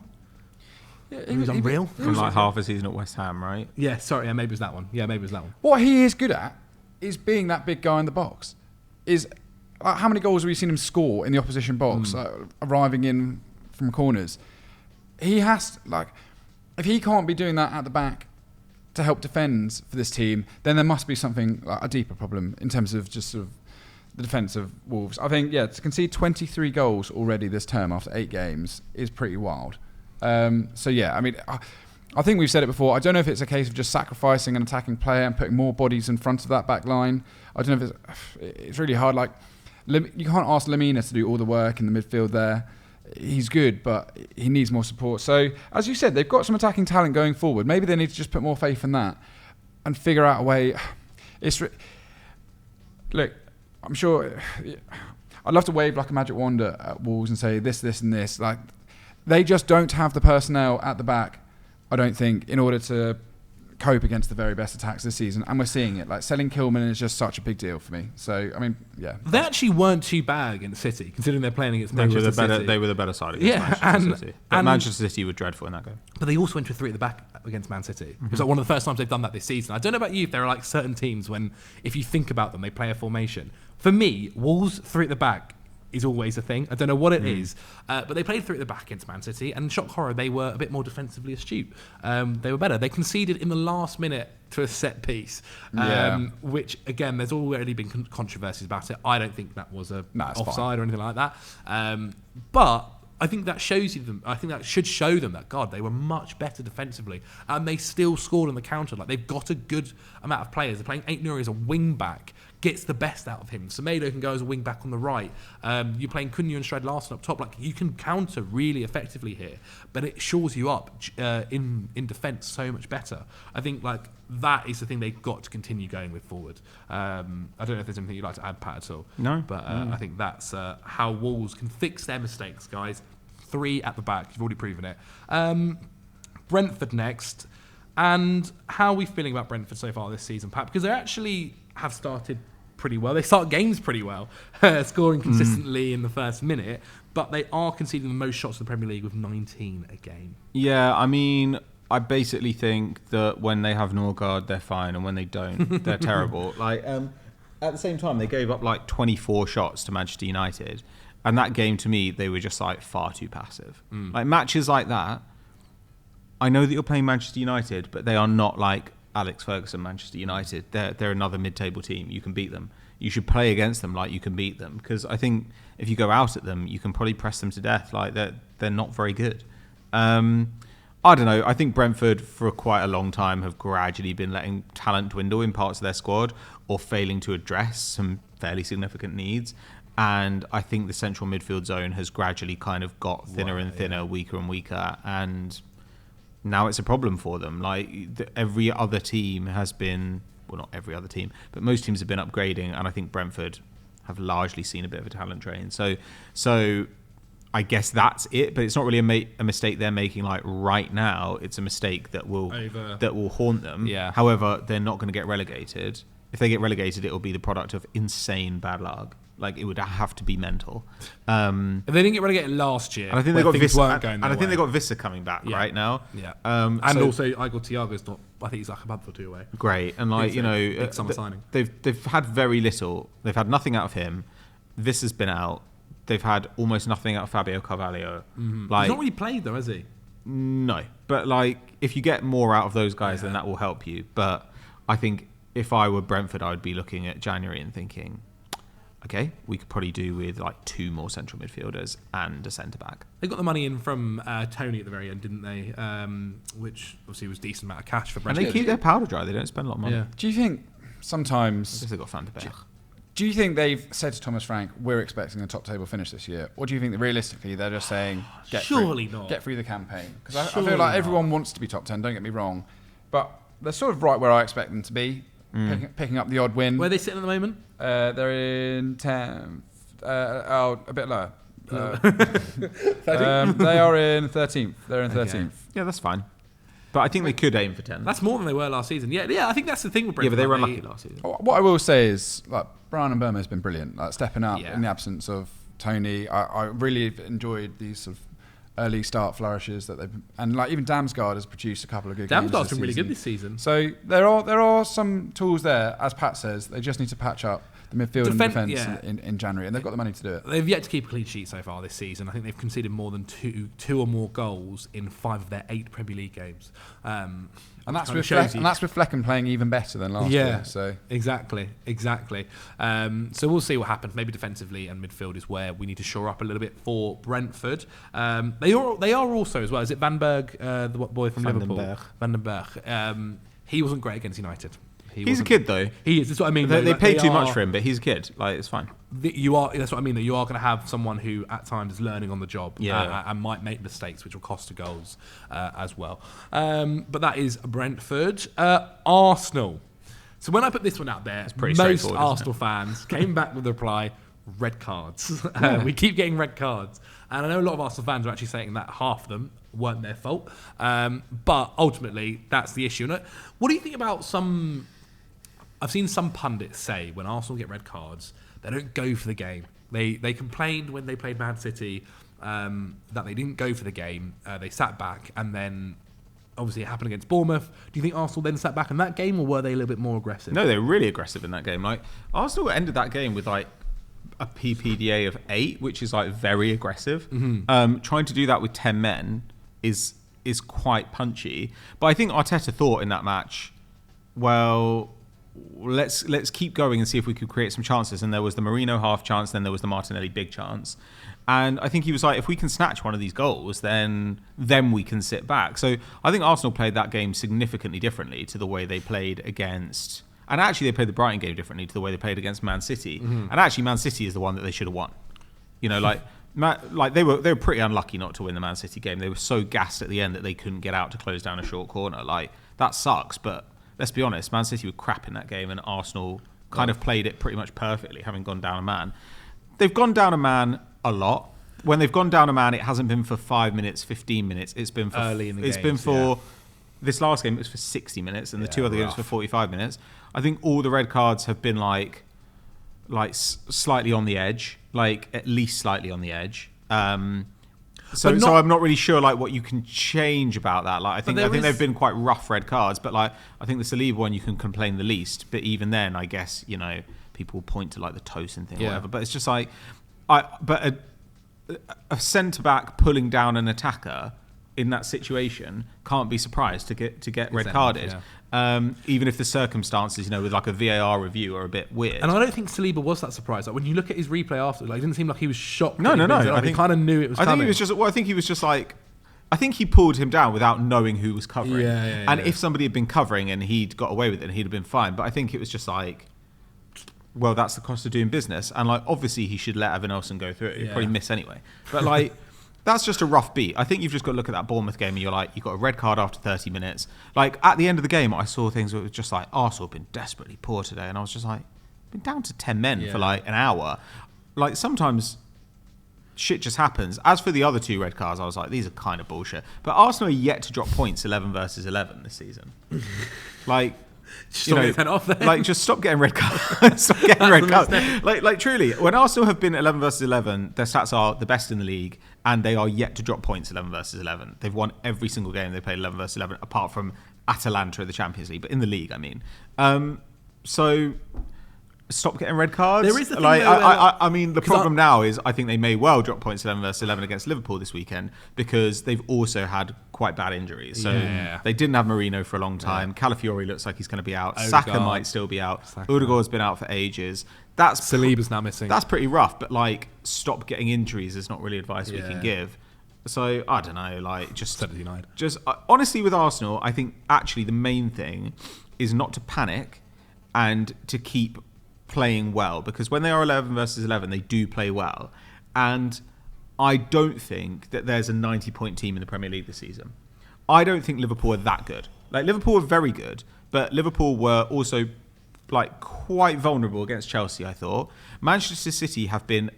Yeah, he was unreal. From like half a season at West Ham, right? Yeah, sorry, maybe it was that one. What he is good at is being that big guy in the box. How many goals have we seen him score in the opposition box, arriving in from corners? He has, like, if he can't be doing that at the back to help defend for this team, then there must be something, like, a deeper problem in terms of just sort of the defence of Wolves. I think, to concede 23 goals already this term after 8 games is pretty wild. So yeah, I mean, I think we've said it before. I don't know if it's a case of just sacrificing an attacking player and putting more bodies in front of that back line. I don't know if it's really hard. Like, you can't ask Lemina to do all the work in the midfield there. He's good, but he needs more support. So, as you said, they've got some attacking talent going forward. Maybe they need to just put more faith in that and figure out a way. Look, I'm sure I'd love to wave like a magic wand at Wolves and say this, and this. Like, they just don't have the personnel at the back, I don't think, in order to cope against the very best attacks this season, and we're seeing it. Like, selling Kilman is just such a big deal for me. So, I mean, yeah. They actually weren't too bad against City, considering they're playing against Manchester City. They were the better side against Manchester City. But Manchester City were dreadful in that game. But they also went to 3 at the back against Man City. Mm-hmm. It was like one of the first times they've done that this season. I don't know about you, if there are like certain teams when, if you think about them, they play a formation. For me, Wolves 3 at the back is always a thing. I don't know what it is, but they played 3 at the back against Man City, and shock horror, they were a bit more defensively astute. They were better. They conceded in the last minute to a set piece, which again, there's already been controversies about it. I don't think that was offside or anything like that. But I think that shows you them. I think that should show them that, God, they were much better defensively, and they still scored on the counter. Like, they've got a good amount of players. They're playing Aït-Nouri as a wing back, gets the best out of him. Semedo can go as a wing back on the right. You're playing Cunha and Shred Larson up top. Like, you can counter really effectively here, but it shores you up in defence so much better. I think like that is the thing they've got to continue going with forward. I don't know if there's anything you'd like to add, Pat, at all. No. But I think that's how Wolves can fix their mistakes, guys. 3 at the back. You've already proven it. Brentford next. And how are we feeling about Brentford so far this season, Pat? Because they actually have started pretty well. They start games pretty well, scoring consistently in the first minute, but they are conceding the most shots in the Premier League with 19 a game. Yeah, I mean, I basically think that when they have Norgard, they're fine, and when they don't, they're terrible. Like, at the same time, they gave up like 24 shots to Manchester United, and that game, to me, they were just like far too passive. Like, matches like that, I know that you're playing Manchester United, but they are not like Alex Ferguson, Manchester United. They're another mid-table team. You can beat them. You should play against them like you can beat them, because I think if you go out at them, you can probably press them to death. Like, they're not very good. I don't know. I think Brentford for quite a long time have gradually been letting talent dwindle in parts of their squad, or failing to address some fairly significant needs. And I think the central midfield zone has gradually kind of got thinner and thinner, weaker and weaker, and now it's a problem for them. Like, every other team has been, well, not every other team, but most teams have been upgrading, and I think Brentford have largely seen a bit of a talent drain. So I guess that's it, but it's not really a mistake they're making like right now. It's a mistake that will haunt them. Yeah. However, they're not going to get relegated. If they get relegated, it will be the product of insane bad luck. Like, it would have to be mental. If they didn't get relegated last year, and I think they got Vissa, they got Vissa coming back right now. Yeah. And also Igor Thiago's not. I think he's like a month or 2 away. Great, and like, you know, big summer signing. They've had very little. They've had nothing out of him. Vissa's been out. They've had almost nothing out of Fabio Carvalho. Mm-hmm. Like, he's not really played though, has he? No, but like, if you get more out of those guys, then that will help you. But I think if I were Brentford, I would be looking at January and thinking, okay, we could probably do with like 2 more central midfielders and a centre back. They got the money in from Tony at the very end, didn't they? Which obviously was a decent amount of cash for Brentford. And they keep their powder dry. They don't spend a lot of money. Yeah. Do you think sometimes... I guess they've got Van de Beek. Do you think they've said to Thomas Frank, we're expecting a top table finish this year? Or do you think that realistically they're just saying, get through the campaign? Because I feel like everyone wants to be top 10, don't get me wrong. But they're sort of right where I expect them to be, picking up the odd win. Where are they sitting at the moment? They're in 10th. A bit lower. They are in 13th. They're in 13th. Okay. Yeah, that's fine. But I think they could aim for 10th. That's more than they were last season. Yeah, I think that's the thing with Brentford. Yeah, but they were unlucky last season. What I will say is, like, Brian and Burma has been brilliant. Like, stepping up in the absence of Tony. I really enjoyed these sort of early start flourishes that they've, and like even Damsgaard has produced a couple of good games. Damsgaard's been really good this season. So there are some tools there, as Pat says. They just need to patch up the midfield and defence in January, and they've got the money to do it. They've yet to keep a clean sheet so far this season. I think they've conceded more than two or more goals in 5 of their 8 Premier League games. And that's with Flecken playing even better than last year. So exactly. So we'll see what happens. Maybe defensively and midfield is where we need to shore up a little bit for Brentford. They are also as well. Is it Van Berg, the boy from Liverpool? Van den Berg. He wasn't great against United. He's a kid though. He is. That's what I mean. They pay too much for him, but he's a kid. Like, it's fine. That's what I mean. That you are going to have someone who at times is learning on the job and might make mistakes, which will cost the goals as well. But that is Brentford. Arsenal. So when I put this one out there, most Arsenal fans came back with the reply, red cards. We keep getting red cards. And I know a lot of Arsenal fans are actually saying that half of them weren't their fault. But ultimately, that's the issue. And what do you think about I've seen some pundits say when Arsenal get red cards, they don't go for the game. They complained when they played Man City that they didn't go for the game. They sat back, and then obviously it happened against Bournemouth. Do you think Arsenal then sat back in that game, or were they a little bit more aggressive? No, they were really aggressive in that game. Like, Arsenal ended that game with like a PPDA of 8, which is like very aggressive. Mm-hmm. Trying to do that with 10 men is quite punchy. But I think Arteta thought in that match, well, let's keep going and see if we could create some chances. And there was the Marino half chance, then there was the Martinelli big chance. And I think he was like, if we can snatch one of these goals, then we can sit back. So I think Arsenal played that game significantly differently to the way they played against... And actually, they played the Brighton game differently to the way they played against Man City. Mm-hmm. And actually, Man City is the one that they should have won. You know, like they were pretty unlucky not to win the Man City game. They were so gassed at the end that they couldn't get out to close down a short corner. Like, that sucks. But let's be honest, Man City were crap in that game, and Arsenal kind of played it pretty much perfectly, having gone down a man. They've gone down a man a lot. When they've gone down a man, it hasn't been for 5 minutes, 15 minutes. It's been for early in the game. It's been for this last game. It was for 60 minutes, and the 2 other games for 45 minutes. I think all the red cards have been like slightly on the edge, like at least slightly on the edge. So I'm not really sure like what you can change about that. Like, I think they've been quite rough red cards, but like I think the Saliba one you can complain the least. But even then, I guess, you know, people point to like the Tosin thing or whatever. But it's just like a centre back pulling down an attacker in that situation can't be surprised to get red carded. Even if the circumstances, you know, with like a VAR review are a bit weird. And I don't think Saliba was that surprised. Like, when you look at his replay after, like, it didn't seem like he was shocked. No. I think he kind of knew it was coming. I think he was just like, I think he pulled him down without knowing who was covering. And if somebody had been covering and he'd got away with it, and he'd have been fine. But I think it was just like, well, that's the cost of doing business. And like, obviously he should let Evan Nelson go through it. He'd probably miss anyway. But like, that's just a rough beat. I think you've just got to look at that Bournemouth game and you're like, you got a red card after 30 minutes. Like, at the end of the game, I saw things where it was just like, Arsenal have been desperately poor today. And I was just like, been down to 10 men for like an hour. Like, sometimes shit just happens. As for the other 2 red cards, I was like, these are kind of bullshit. But Arsenal are yet to drop points 11 versus 11 this season. Like... just stop getting red cards. Stop getting red cards. Like truly, when Arsenal have been 11 versus 11, their stats are the best in the league, and they are yet to drop points 11 versus 11. They've won every single game they played 11 versus 11, apart from Atalanta in the Champions League, but in the league, I mean. So stop getting red cards. There is the thing, I mean, the problem now is I think they may well drop points 11 versus 11 against Liverpool this weekend, because they've also had quite bad injuries. So they didn't have Marino for a long time. Calafiori looks like he's going to be out. Odegaard. Saka might still be out. Odegaard's been out for ages. Saliba's now missing. That's pretty rough, but like, stop getting injuries is not really advice we can give. So I don't know, like, just honestly with Arsenal, I think actually the main thing is not to panic and to keep playing well, because when they are 11 versus 11, they do play well. And I don't think that there's a 90-point team in the Premier League this season. I don't think Liverpool are that good. Like, Liverpool are very good, but Liverpool were also like quite vulnerable against Chelsea, I thought. Manchester City have been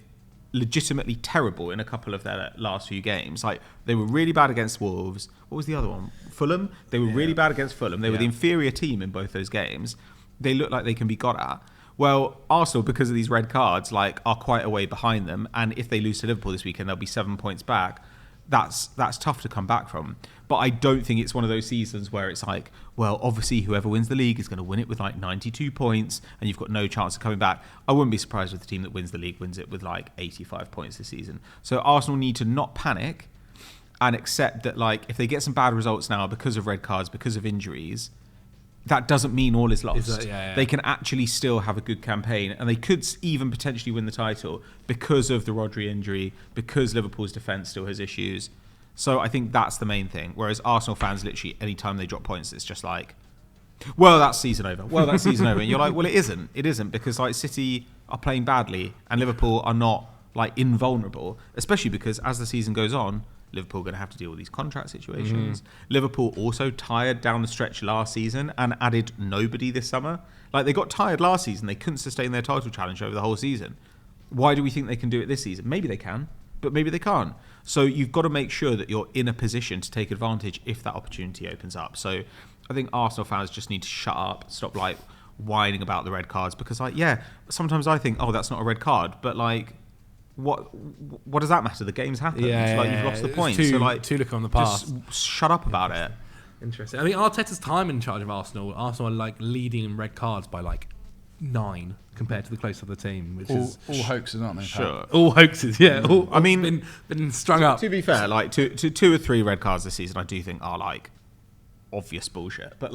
legitimately terrible in a couple of their last few games. Like, they were really bad against Wolves. What was the other one? Fulham? They were really bad against Fulham. They were the inferior team in both those games. They look like they can be got at. Well, Arsenal, because of these red cards, like, are quite a way behind them. And if they lose to Liverpool this weekend, they'll be 7 points back. that's tough to come back from. But I don't think it's one of those seasons where it's like, well, obviously whoever wins the league is going to win it with like 92 points and you've got no chance of coming back. I wouldn't be surprised if the team that wins the league wins it with like 85 points this season. So Arsenal need to not panic and accept that, like, if they get some bad results now because of red cards, because of injuries, that doesn't mean all is lost. They can actually still have a good campaign, and they could even potentially win the title because of the Rodri injury, because Liverpool's defence still has issues. So I think that's the main thing. Whereas Arsenal fans, literally, anytime they drop points, it's just like, well, that's season over. And you're like, well, it isn't. It isn't, because like City are playing badly and Liverpool are not like invulnerable, especially because as the season goes on, Liverpool are going to have to deal with these contract situations. Liverpool also tired down the stretch last season and added nobody this summer. Like, they got tired last season. They couldn't sustain their title challenge over the whole season. Why do we think they can do it this season? Maybe they can, but maybe they can't. So you've got to make sure that you're in a position to take advantage if that opportunity opens up. So I think Arsenal fans just need to shut up, stop like whining about the red cards, because like, yeah, sometimes I think, oh, that's not a red card, but like, what does that matter? The game's happened. You've lost the point. So like, to look on the past. Just shut up about it. Interesting. I mean, Arteta's time in charge of Arsenal are like leading in red cards by like 9 compared to the close other team, which is all hoaxes, aren't they? Sure, all hoaxes. Yeah, I mean, been strung up. To be fair, like two or three red cards this season, I do think are like obvious bullshit. But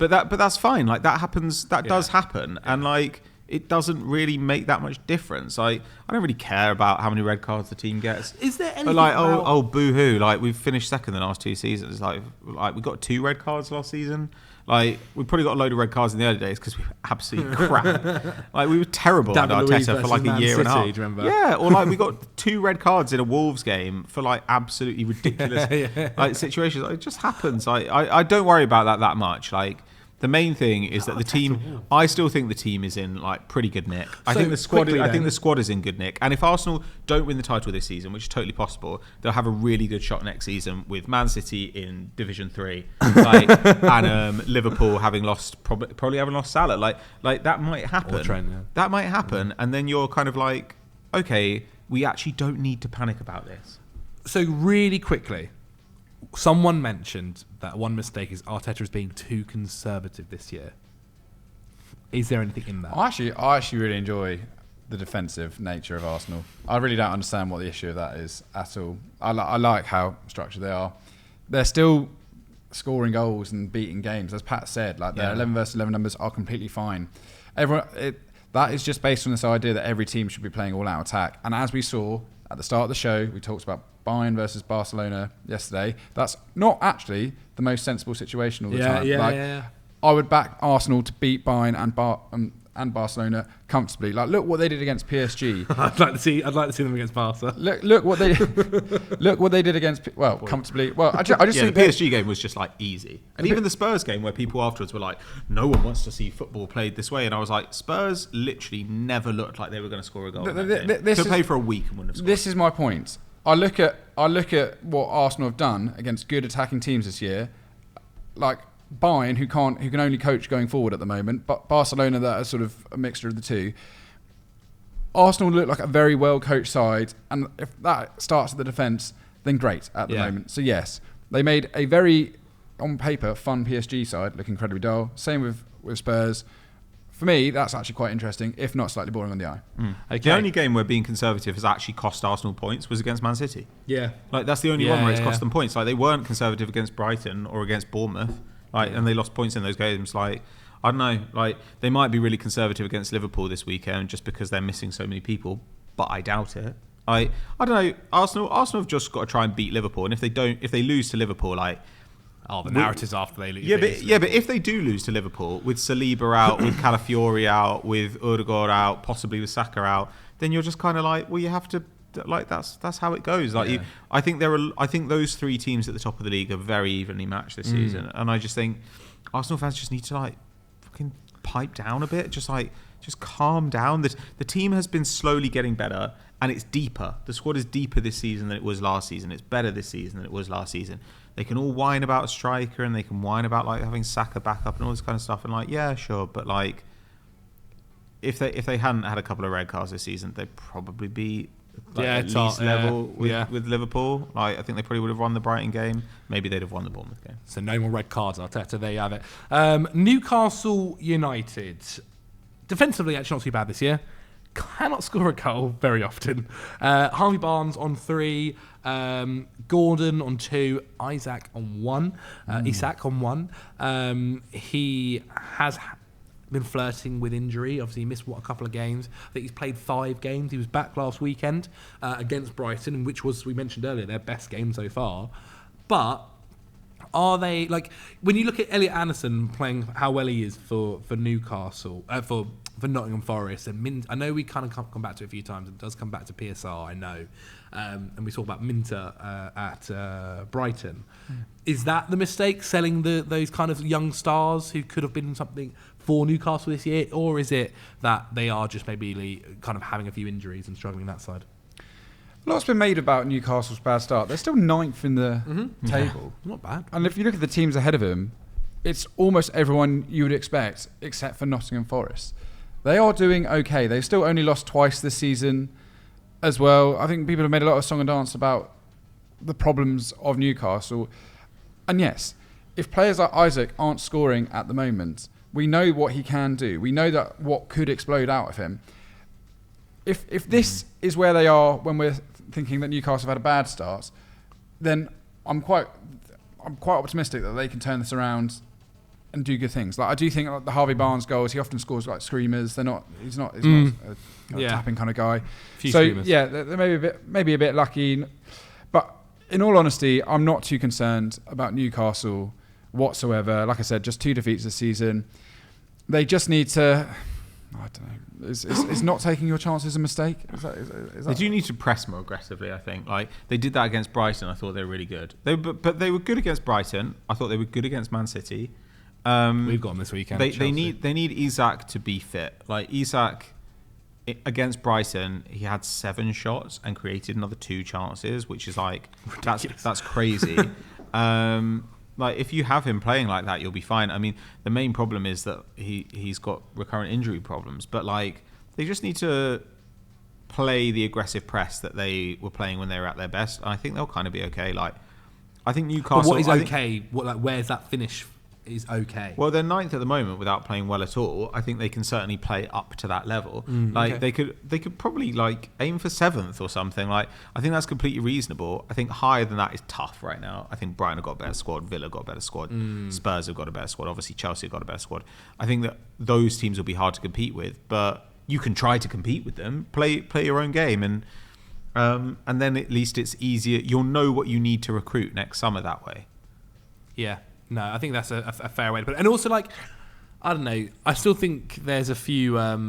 that's fine. Like, that happens. That does happen, and like, it doesn't really make that much difference. I don't really care about how many red cards the team gets. Is there anything? But like, oh, boo-hoo! Like, we've finished second the last 2 seasons. Like we got 2 red cards last season. Like, we probably got a load of red cards in the early days because we were absolutely crap. Like, we were terrible under Arteta for like a year and a half. Do you remember? Yeah, or like we got 2 red cards in a Wolves game for like absolutely ridiculous like situations. It just happens. I don't worry about that much. Like, the main thing is that the team, I still think the team is in like pretty good nick. I think the squad is in good nick. And if Arsenal don't win the title this season, which is totally possible, they'll have a really good shot next season with Man City in Division 3, and Liverpool having lost, probably having lost Salah. Like that might happen. Or Trent, yeah. That might happen, and then you're kind of like, okay, we actually don't need to panic about this. So really quickly, someone mentioned that one mistake is Arteta is being too conservative this year. Is there anything in that? I actually really enjoy the defensive nature of Arsenal. I really don't understand what the issue of that is at all. I like how structured they are. They're still scoring goals and beating games, as Pat said. Like, their 11 versus 11 numbers are completely fine. That is just based on this idea that every team should be playing all-out attack. And as we saw at the start of the show, we talked about Bayern versus Barcelona yesterday. That's not actually the most sensible situation all the time. I would back Arsenal to beat Bayern and Barcelona comfortably. Like, look what they did against PSG. I'd like to see them against Barca. Look what they did against comfortably. Well, I just think the PSG game was just like easy, and even the Spurs game where people afterwards were like, "No one wants to see football played this way," and I was like, Spurs literally never looked like they were going to score a goal. They could play for a week and wouldn't have scored. This is my point. I look at what Arsenal have done against good attacking teams this year, like Bayern, who can only coach going forward at the moment, but Barcelona, that are sort of a mixture of the two. Arsenal look like a very well coached side, and if that starts at the defence, then great at the moment. So yes, they made a very, on paper, fun PSG side look incredibly dull. Same with Spurs. For me, that's actually quite interesting, if not slightly boring on the eye. Okay. The only game where being conservative has actually cost Arsenal points was against Man City. Yeah. Like, that's the only one where it's cost them points. Like, they weren't conservative against Brighton or against Bournemouth. Like, and they lost points in those games. Like, I don't know. Like, they might be really conservative against Liverpool this weekend just because they're missing so many people, but I doubt it. I don't know. Arsenal have just got to try and beat Liverpool, and if they lose to Liverpool, like, the narratives after they lose. But if they do lose to Liverpool, with Saliba out, with Calafiori out, with Odegaard out, possibly with Saka out, then you're just kind of like, well, you have to, like, that's how it goes. Like, I think those 3 teams at the top of the league are very evenly matched this season, and I just think Arsenal fans just need to like fucking pipe down a bit, just calm down. The team has been slowly getting better, and it's deeper. The squad is deeper this season than it was last season. It's better this season than it was last season. They can all whine about a striker, and they can whine about like having Saka back up and all this kind of stuff, and like, yeah, sure, but like, if they hadn't had a couple of red cards this season, they'd probably be at least level with Liverpool. Like, I think they probably would have won the Brighton game. Maybe they'd have won the Bournemouth game. So no more red cards, Arteta. There you have it. Newcastle United. Defensively, actually not too bad this year. Cannot score a goal very often. Harvey Barnes on 3, Gordon on 2, Isak on 1. He has been flirting with injury. Obviously, he missed a couple of games. I think he's played 5 games. He was back last weekend against Brighton, which was, we mentioned earlier, their best game so far. But are they, like, when you look at Elliot Anderson playing how well he is for Newcastle, for Nottingham Forest, and I know we kind of come back to it a few times. It does come back to PSR, I know. And we talk about Minter at Brighton. Is that the mistake, selling those kind of young stars who could have been something for Newcastle this year? Or is it that they are just maybe kind of having a few injuries and struggling that side? A lot's been made about Newcastle's bad start. They're still 9th in the table. Yeah, not bad. And if you look at the teams ahead of him, it's almost everyone you would expect, except for Nottingham Forest. They are doing okay. They've still only lost twice this season as well. I think people have made a lot of song and dance about the problems of Newcastle. And yes, if players like Isak aren't scoring at the moment, we know what he can do. We know that what could explode out of him. If this is where they are when we're thinking that Newcastle have had a bad start, then I'm quite optimistic that they can turn this around and do good things. Like, I do think like the Harvey Barnes goals, he often scores like screamers. He's not a tapping kind of guy. Screamers. Yeah, they're maybe a bit lucky. But in all honesty, I'm not too concerned about Newcastle whatsoever. Like I said, just 2 defeats this season. They just need to, I don't know. Is not taking your chances a mistake? Is that they do need to press more aggressively, I think. Like, they did that against Brighton. I thought they were really good. But they were good against Brighton. I thought they were good against Man City. We've got them this weekend. They need Isak to be fit. Like, Isak against Brighton, he had 7 shots and created another 2 chances, which is like that's crazy. Like, if you have him playing like that, you'll be fine. I mean, the main problem is that he's got recurrent injury problems. But like, they just need to play the aggressive press that they were playing when they were at their best. And I think they'll kind of be okay. Like, I think Newcastle. But what is okay? Where's that finish? Is okay. Well, they're 9th at the moment without playing well at all. I think they can certainly play up to that level. They could probably like aim for 7th or something. Like, I think that's completely reasonable. I think higher than that is tough right now. I think Brighton have got a better squad, Villa got a better squad, Spurs have got a better squad, obviously Chelsea have got a better squad. I think that those teams will be hard to compete with, but you can try to compete with them. Play your own game, and then at least it's easier. You'll know what you need to recruit next summer that way. Yeah. No, I think that's a fair way to put it. And also, like, I don't know, I still think there's a few... I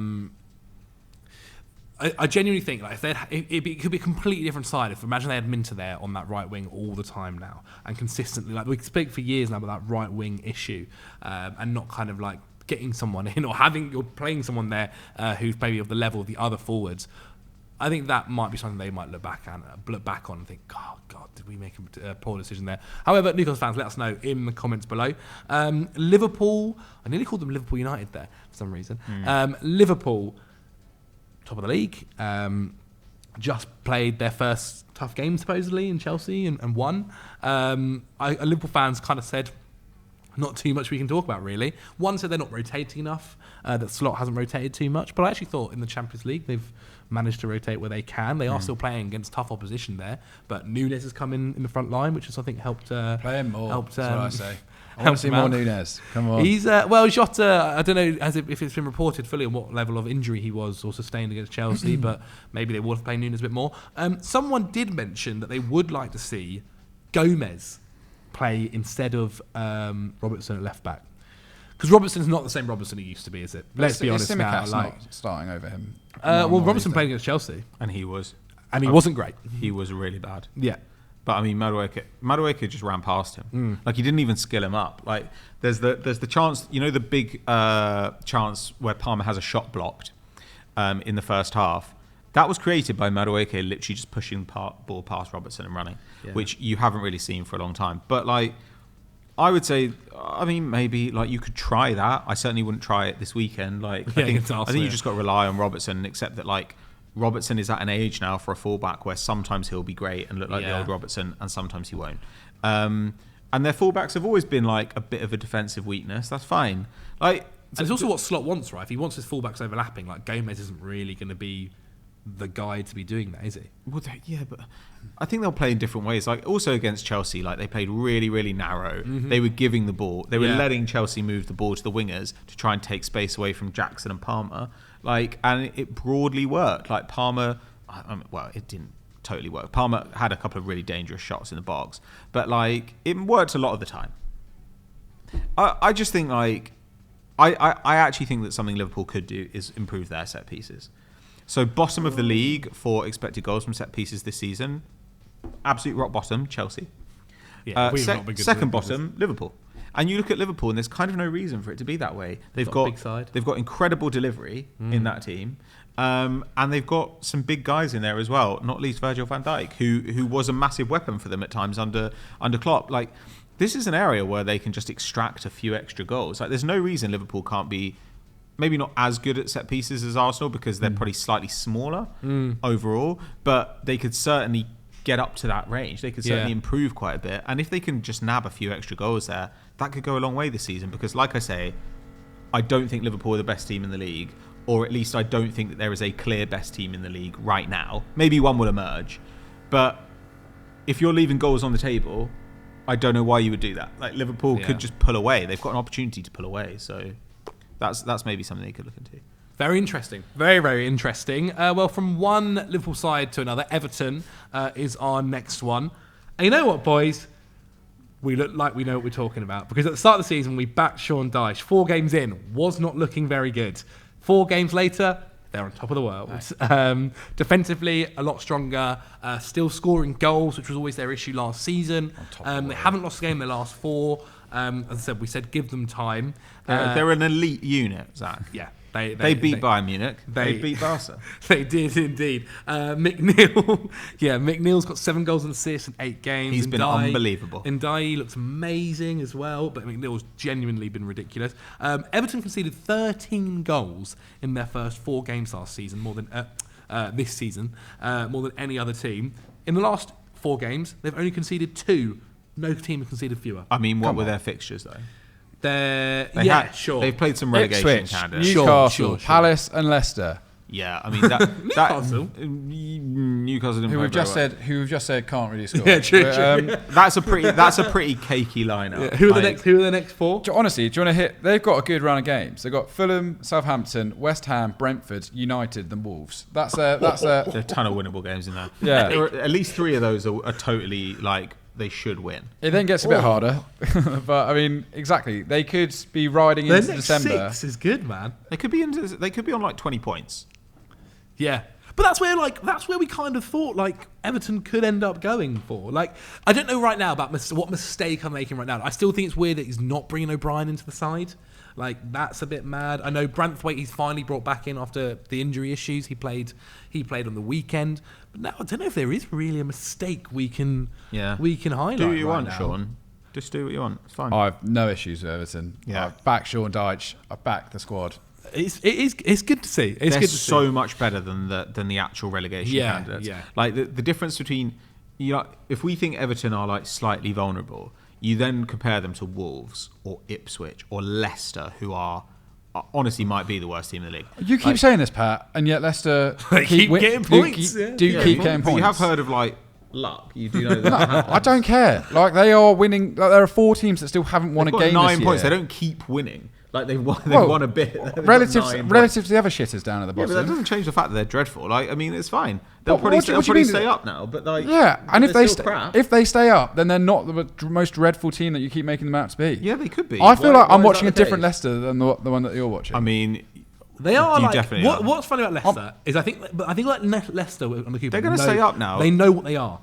genuinely think like it could be a completely different side. Imagine they had Minter there on that right wing all the time now and consistently. Like, we speak for years now about that right wing issue and not kind of like getting someone in or playing someone there who's maybe of the level of the other forwards. I think that might be something they might look back on and think, oh, God, did we make a poor decision there? However, Newcastle fans, let us know in the comments below. Liverpool, I nearly called them Liverpool United there for some reason. Liverpool, top of the league, just played their first tough game supposedly in Chelsea and won. Liverpool fans kind of said, not too much we can talk about, really. One said they're not rotating enough, that Slot hasn't rotated too much, but I actually thought in the Champions League they've managed to rotate where they can. They are still playing against tough opposition there, but Nunes has come in the front line, which has, I think, helped... Play him more, that's what I say. I want to see more Nunes. Come on. He's, Jota, I don't know if it's been reported fully on what level of injury he was or sustained against Chelsea, but maybe they would have played Nunes a bit more. Someone did mention that they would like to see Gomez play instead of Robertson at left back, because Robertson's not the same Robertson he used to be, is it? Let's be honest now. Like, not starting over him. Robertson played against Chelsea, and he was, wasn't great. He was really bad. Yeah, but I mean, Madueke just ran past him. Like, he didn't even skill him up. Like, there's the chance, the big chance where Palmer has a shot blocked in the first half. That was created by Madueke literally just pushing ball past Robertson and running, which you haven't really seen for a long time. But like, I would say, I mean, maybe like you could try that. I certainly wouldn't try it this weekend. Like, I think you just got to rely on Robertson and accept that like Robertson is at an age now for a fullback where sometimes he'll be great and look like the old Robertson, and sometimes he won't. And their fullbacks have always been like a bit of a defensive weakness. That's fine. Like, and it's also what Slot wants, right? If he wants his fullbacks overlapping, like Gomez isn't really going to be the guy to be doing that, is he? Well, yeah, but I think they'll play in different ways. Like also against Chelsea, like they played really, really narrow. They were giving the ball. They were letting Chelsea move the ball to the wingers to try and take space away from Jackson and Palmer. Like, and it broadly worked. Like Palmer, well, it didn't totally work. Palmer had a couple of really dangerous shots in the box, but like it worked a lot of the time. I just think like I actually think that something Liverpool could do is improve their set pieces. So bottom of the league for expected goals from set pieces this season, absolute rock bottom, Chelsea. Yeah, second bottom, Liverpool. And you look at Liverpool, and there's kind of no reason for it to be that way. They've got incredible delivery in that team, and they've got some big guys in there as well. Not least Virgil van Dijk, who was a massive weapon for them at times under Klopp. Like this is an area where they can just extract a few extra goals. Like there's no reason Liverpool can't be. Maybe not as good at set pieces as Arsenal because they're probably slightly smaller overall, but they could certainly get up to that range. They could certainly improve quite a bit. And if they can just nab a few extra goals there, that could go a long way this season because, like I say, I don't think Liverpool are the best team in the league, or at least I don't think that there is a clear best team in the league right now. Maybe one will emerge. But if you're leaving goals on the table, I don't know why you would do that. Like Liverpool could just pull away. They've got an opportunity to pull away, so... That's maybe something they could look into. Very interesting. Very, very interesting. Well, from one Liverpool side to another, Everton is our next one. And you know what, boys? We look like we know what we're talking about. Because at the start of the season, we backed Sean Dyche. 4 games in, was not looking very good. 4 games later, they're on top of the world. Nice. Defensively, a lot stronger. Still scoring goals, which was always their issue last season. They haven't lost a game in the last 4. As I said, we said give them time. They're an elite unit, Zach. Yeah. They beat Bayern Munich. They beat Barca. They did indeed. McNeil's got 7 goals and assists in 8 games. He's been unbelievable. Ndiaye looks amazing as well, but McNeil's genuinely been ridiculous. Everton conceded 13 goals in their first 4 games last season, more than this season, more than any other team. In the last 4 games, they've only conceded 2. No team has conceded fewer. I mean, what were their fixtures though? Sure. They've played some relegation Ipswich, candidates. Newcastle, Palace, and Leicester. Yeah, I mean that Newcastle. Newcastle didn't who play we've just said can't really score. Yeah, true. That's a pretty cakey lineup. Yeah, who are the next 4? Honestly, do you want to hit? They've got a good run of games. They've got Fulham, Southampton, West Ham, Brentford, United, and Wolves. There's a ton of winnable games in there. Yeah, at least 3 of those are totally like they should win. It then gets a bit harder, but I mean, exactly. They could be riding into December. 6 is good, man. They could be on like 20 points. Yeah. But that's where we kind of thought like Everton could end up going for. Like I don't know right now about what mistake I'm making right now. I still think it's weird that he's not bringing O'Brien into the side. Like that's a bit mad. I know Branthwaite he's finally brought back in after the injury issues. He played on the weekend. But now I don't know if there is really a mistake we can highlight. Do what you want, now. Sean. Just do what you want. It's fine. I have no issues with Everton. Yeah. I've backed Sean Dyche. I've backed the squad. It's good to see. They're so much better than the actual relegation candidates. Yeah. Like the difference between if we think Everton are like slightly vulnerable, you then compare them to Wolves or Ipswich or Leicester, who are honestly might be the worst team in the league. You keep saying this, Pat, and yet Leicester keep getting points. Keep getting points. You have heard of like luck. You do know that. I don't care. Like they are winning. Like, there are 4 teams that still haven't won a game 9 this year. points. They don't keep winning. Like they've won a bit. Relative to the other shitters down at the bottom. Yeah, but that doesn't change the fact that they're dreadful. Like I mean, it's fine. They'll probably stay up now. But like, yeah, and if they stay up, then they're not the most dreadful team that you keep making them out to be. Yeah, they could be. I feel like I'm watching a different Leicester than the one that you're watching. I mean, they are like definitely are. What's funny about Leicester is I think like Leicester on the Cooper, they're going to stay up now. They know what they are.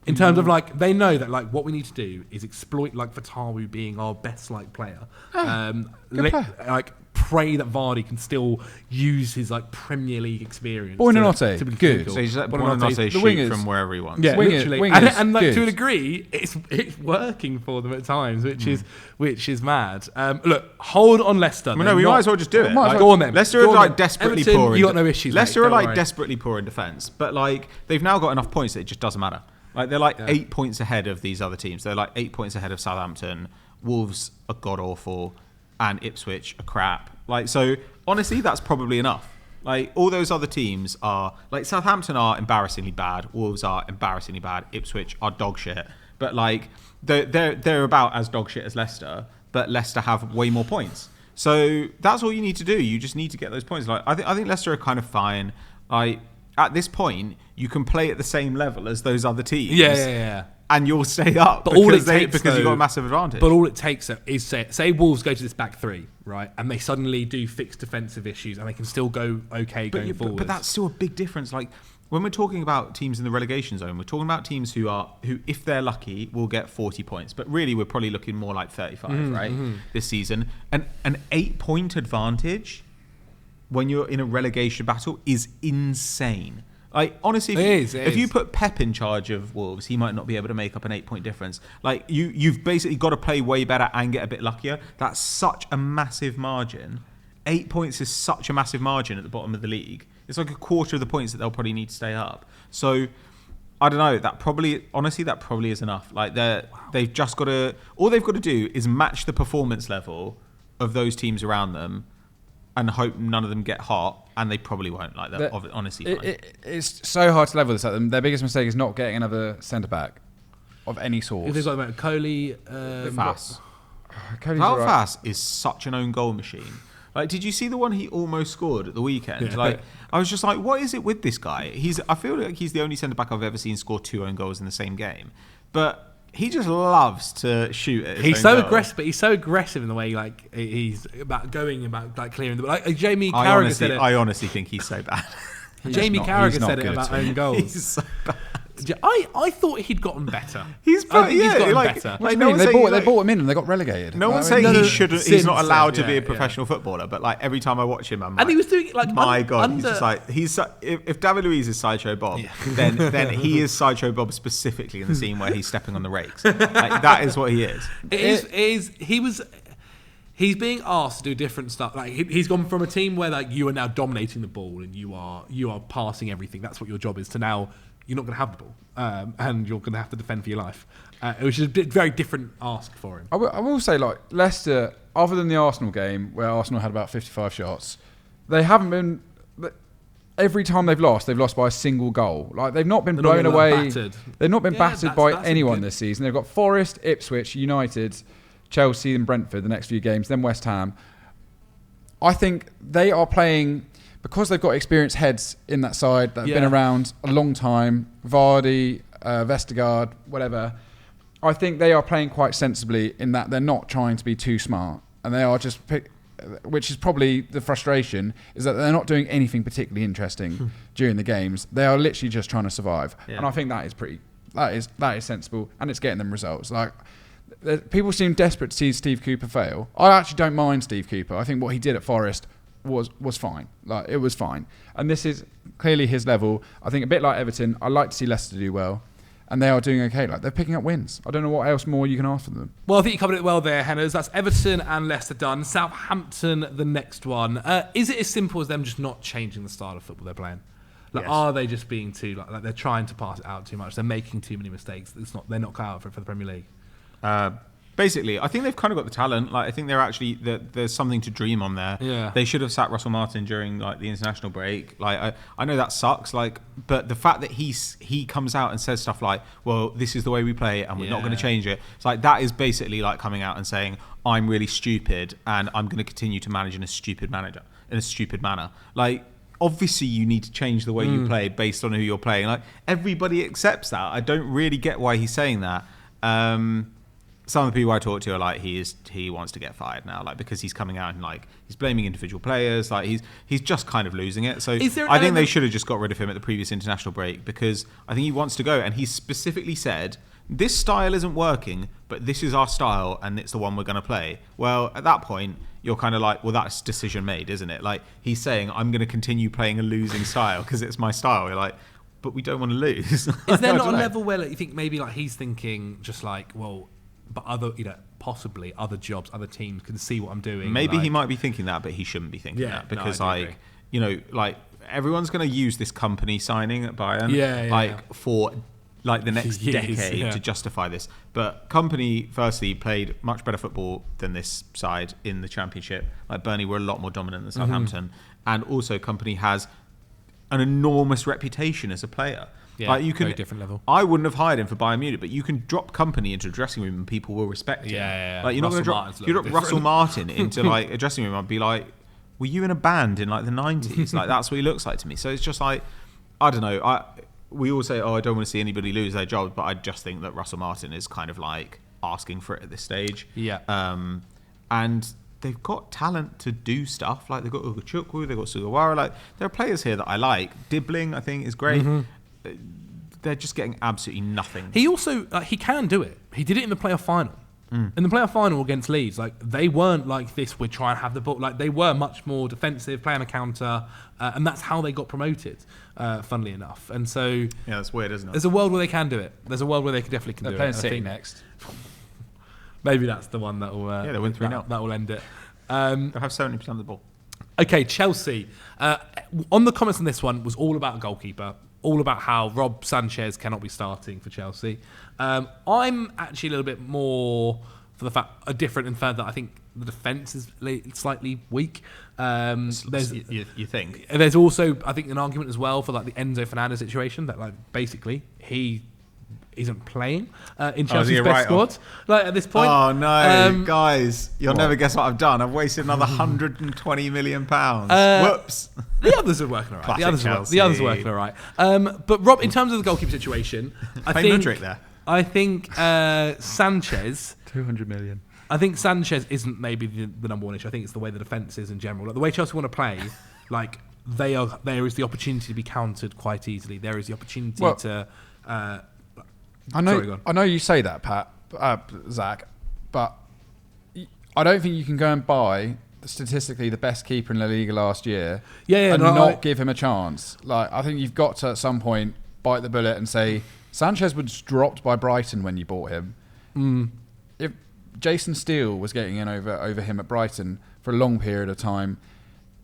In terms of like, they know that like what we need to do is exploit like Vatawu being our best like player, like pray that Vardy can still use his like Premier League experience. Buonanotte, to be good. So he's let Buonanotte shoot wingers. from wherever he wants. Yeah, literally. And like, to a good. degree, it's working for them at times, which is mad. Look, hold on Leicester. Well, no, we might as well just do it. Like, go on then. Leicester are like desperately Everton, poor. You got no issues. Leicester mate, are like worry. desperately poor in defence, but like they've now got enough points that it just doesn't matter. Like they're like 8 points ahead of these other teams. They're like 8 points ahead of Southampton. Wolves are god awful, and Ipswich are crap. Like so, honestly, that's probably enough. Like all those other teams are like Southampton are embarrassingly bad. Wolves are embarrassingly bad. Ipswich are dog shit. But like they're about as dog shit as Leicester. But Leicester have way more points. So that's all you need to do. You just need to get those points. Like I think Leicester are kind of fine. Like at this point, you can play at the same level as those other teams. Yeah. And you'll stay up But all it takes, because you've got a massive advantage. But all it takes is say Wolves go to this back three, right, and they suddenly do fix defensive issues, and they can still go okay going forward. But that's still a big difference. Like when we're talking about teams in the relegation zone, we're talking about teams who, if they're lucky, will get 40 points. But really, we're probably looking more like 35, right, this season. And an 8-point advantage when you're in a relegation battle is insane. Like honestly, if you put Pep in charge of Wolves, he might not be able to make up an 8-point difference. Like you've basically got to play way better and get a bit luckier. That's such a massive margin. 8 points is such a massive margin at the bottom of the league. It's like a quarter of the points that they'll probably need to stay up. So I don't know. That probably is enough. Like they've just got to. All they've got to do is match the performance level of those teams around them, and hope none of them get hot, and they probably won't. Like that, honestly, it's so hard to level this at them. Their biggest mistake is not getting another centre back of any sort. If they've got about Coley, Fass. Right. Fass is such an own goal machine. Like, did you see the one he almost scored at the weekend? Yeah. Like, I was just like, what is it with this guy? I feel like he's the only centre back I've ever seen score 2 own goals in the same game, but he just loves to shoot at his He's own so goal. aggressive, but he's so aggressive in the way like he's about clearing the like Jamie Carragher said it. I honestly think he's so bad. Jamie Carragher said it about own goals. He's so bad. I thought he'd gotten better. He's gotten better. Like, they bought him in and they got relegated. No one's saying he shouldn't. He's not allowed to be a professional footballer. But like every time I watch him, I'm like, and he was doing it like my God, he's just like if David Luiz is Sideshow Bob, then he is Sideshow Bob specifically in the scene where he's stepping on the rakes. Like, that is what he is. He's being asked to do different stuff. Like he's gone from a team where like you are now dominating the ball and you are passing everything. That's what your job is. To now you're not going to have the ball and you're going to have to defend for your life. Which is a very different ask for him. I will say, like Leicester, other than the Arsenal game where Arsenal had about 55 shots, they haven't been. Every time they've lost by a single goal. Like they've not been blown away. They've not been battered by anyone this season. They've got Forest, Ipswich, United, Chelsea and Brentford the next few games, then West Ham. I think they are playing, because they've got experienced heads in that side that have been around a long time, Vardy, Vestergaard, whatever. I think they are playing quite sensibly in that they're not trying to be too smart. And they are just, which is probably the frustration, is that they're not doing anything particularly interesting during the games. They are literally just trying to survive. Yeah. And I think that is sensible, and it's getting them results. Like, people seem desperate to see Steve Cooper fail. I actually don't mind Steve Cooper. I think what he did at Forest was fine. Like, it was fine. And this is clearly his level. I think a bit like Everton, I like to see Leicester do well. And they are doing okay. Like, they're picking up wins. I don't know what else more you can ask from them. Well, I think you covered it well there, Henners. That's Everton and Leicester done. Southampton, the next one. Is it as simple as them just not changing the style of football they're playing? Like, yes. Are they just being too like they're trying to pass it out too much? They're making too many mistakes. They're not cut out for the Premier League. Basically, I think they've kind of got the talent. Like, I think they're actually there's something to dream on there. Yeah. They should have sat Russell Martin during like the international break. Like, I know that sucks. Like, but the fact that he comes out and says stuff like, "Well, this is the way we play, and we're not going to change it." It's like that is basically like coming out and saying, "I'm really stupid, and I'm going to continue to manage in a stupid manner." Like, obviously, you need to change the way you play based on who you're playing. Like, everybody accepts that. I don't really get why he's saying that. Some of the people I talk to are like, he wants to get fired now, like, because he's coming out and like he's blaming individual players, like he's just kind of losing it. So I think they should have just got rid of him at the previous international break, because I think he wants to go, and he specifically said, this style isn't working, but this is our style and it's the one we're going to play. Well, at that point, you're kind of like, well, that's decision made, isn't it? Like, he's saying, I'm going to continue playing a losing style because it's my style. You're like, but we don't want to lose. Is there not a level where you think maybe like he's thinking just like, well, but other, possibly other jobs, other teams can see what I'm doing. Maybe he might be thinking that, but he shouldn't be thinking that because everyone's going to use this company signing at Bayern for like the next decade to justify this. But Company, firstly, played much better football than this side in the Championship. Like Burnley were a lot more dominant than Southampton. And also Company has an enormous reputation as a player. Yeah, like very different level. I wouldn't have hired him for Bayern Munich, but you can drop Company into a dressing room and people will respect him. Yeah. Like, you're not going to drop Russell Martin into like a dressing room. I'd be like, were you in a band in like the 90s? Like, that's what he looks like to me. So it's just like, I don't know. We all say, I don't want to see anybody lose their jobs, but I just think that Russell Martin is kind of like asking for it at this stage. Yeah. And they've got talent to do stuff. Like, they've got Ugochukwu, they've got Sugawara. Like, there are players here that I like. Dibbling, I think, is great. They're just getting absolutely nothing. He also, he can do it. He did it in the playoff final. In the playoff final against Leeds, like, they weren't like this, we're trying to have the ball. Like, they were much more defensive, play on a counter, and that's how they got promoted, funnily enough. And so... Yeah, that's weird, isn't it? There's a world where they can do it. There's a world where they definitely can do it. They're playing City next. Maybe that's the one that will... they'll win 3-0. That will end it. They'll have 70% of the ball. Okay, Chelsea. On the comments on this one was all about goalkeeper. All about how Rob Sanchez cannot be starting for Chelsea. I'm actually a little bit more for the fact different in fact that I think the defence is slightly weak. You think? There's also, I think, an argument as well for like the Enzo Fernandez situation that like basically he isn't playing in Chelsea's best squad. Like at this point. Oh no, guys! You'll never guess what I've done. I've wasted another £120 million. Whoops. The others are working all right. The others are working all right. But Rob, in terms of the goalkeeper situation, I think Sanchez. 200 million. I think Sanchez isn't maybe the number one issue. I think it's the way the defence is in general. Like the way Chelsea want to play, like there is the opportunity to be countered quite easily. There is the opportunity to. I know you say that, Zach, but I don't think you can go and buy statistically the best keeper in La Liga last year and not give him a chance. Like, I think you've got to at some point bite the bullet and say Sanchez was dropped by Brighton when you bought him. If Jason Steele was getting in over him at Brighton for a long period of time,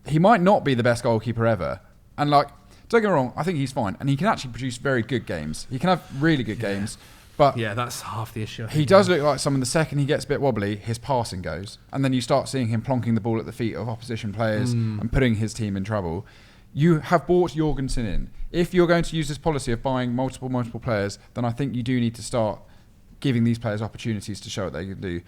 he might not be the best goalkeeper ever. And like, don't get me wrong, I think he's fine. And he can actually produce very good games. He can have really good games. But that's half the issue. He does look like someone, the second he gets a bit wobbly, his passing goes. And then you start seeing him plonking the ball at the feet of opposition players and putting his team in trouble. You have bought Jorgensen in. If you're going to use this policy of buying multiple players, then I think you do need to start giving these players opportunities to show what they can do.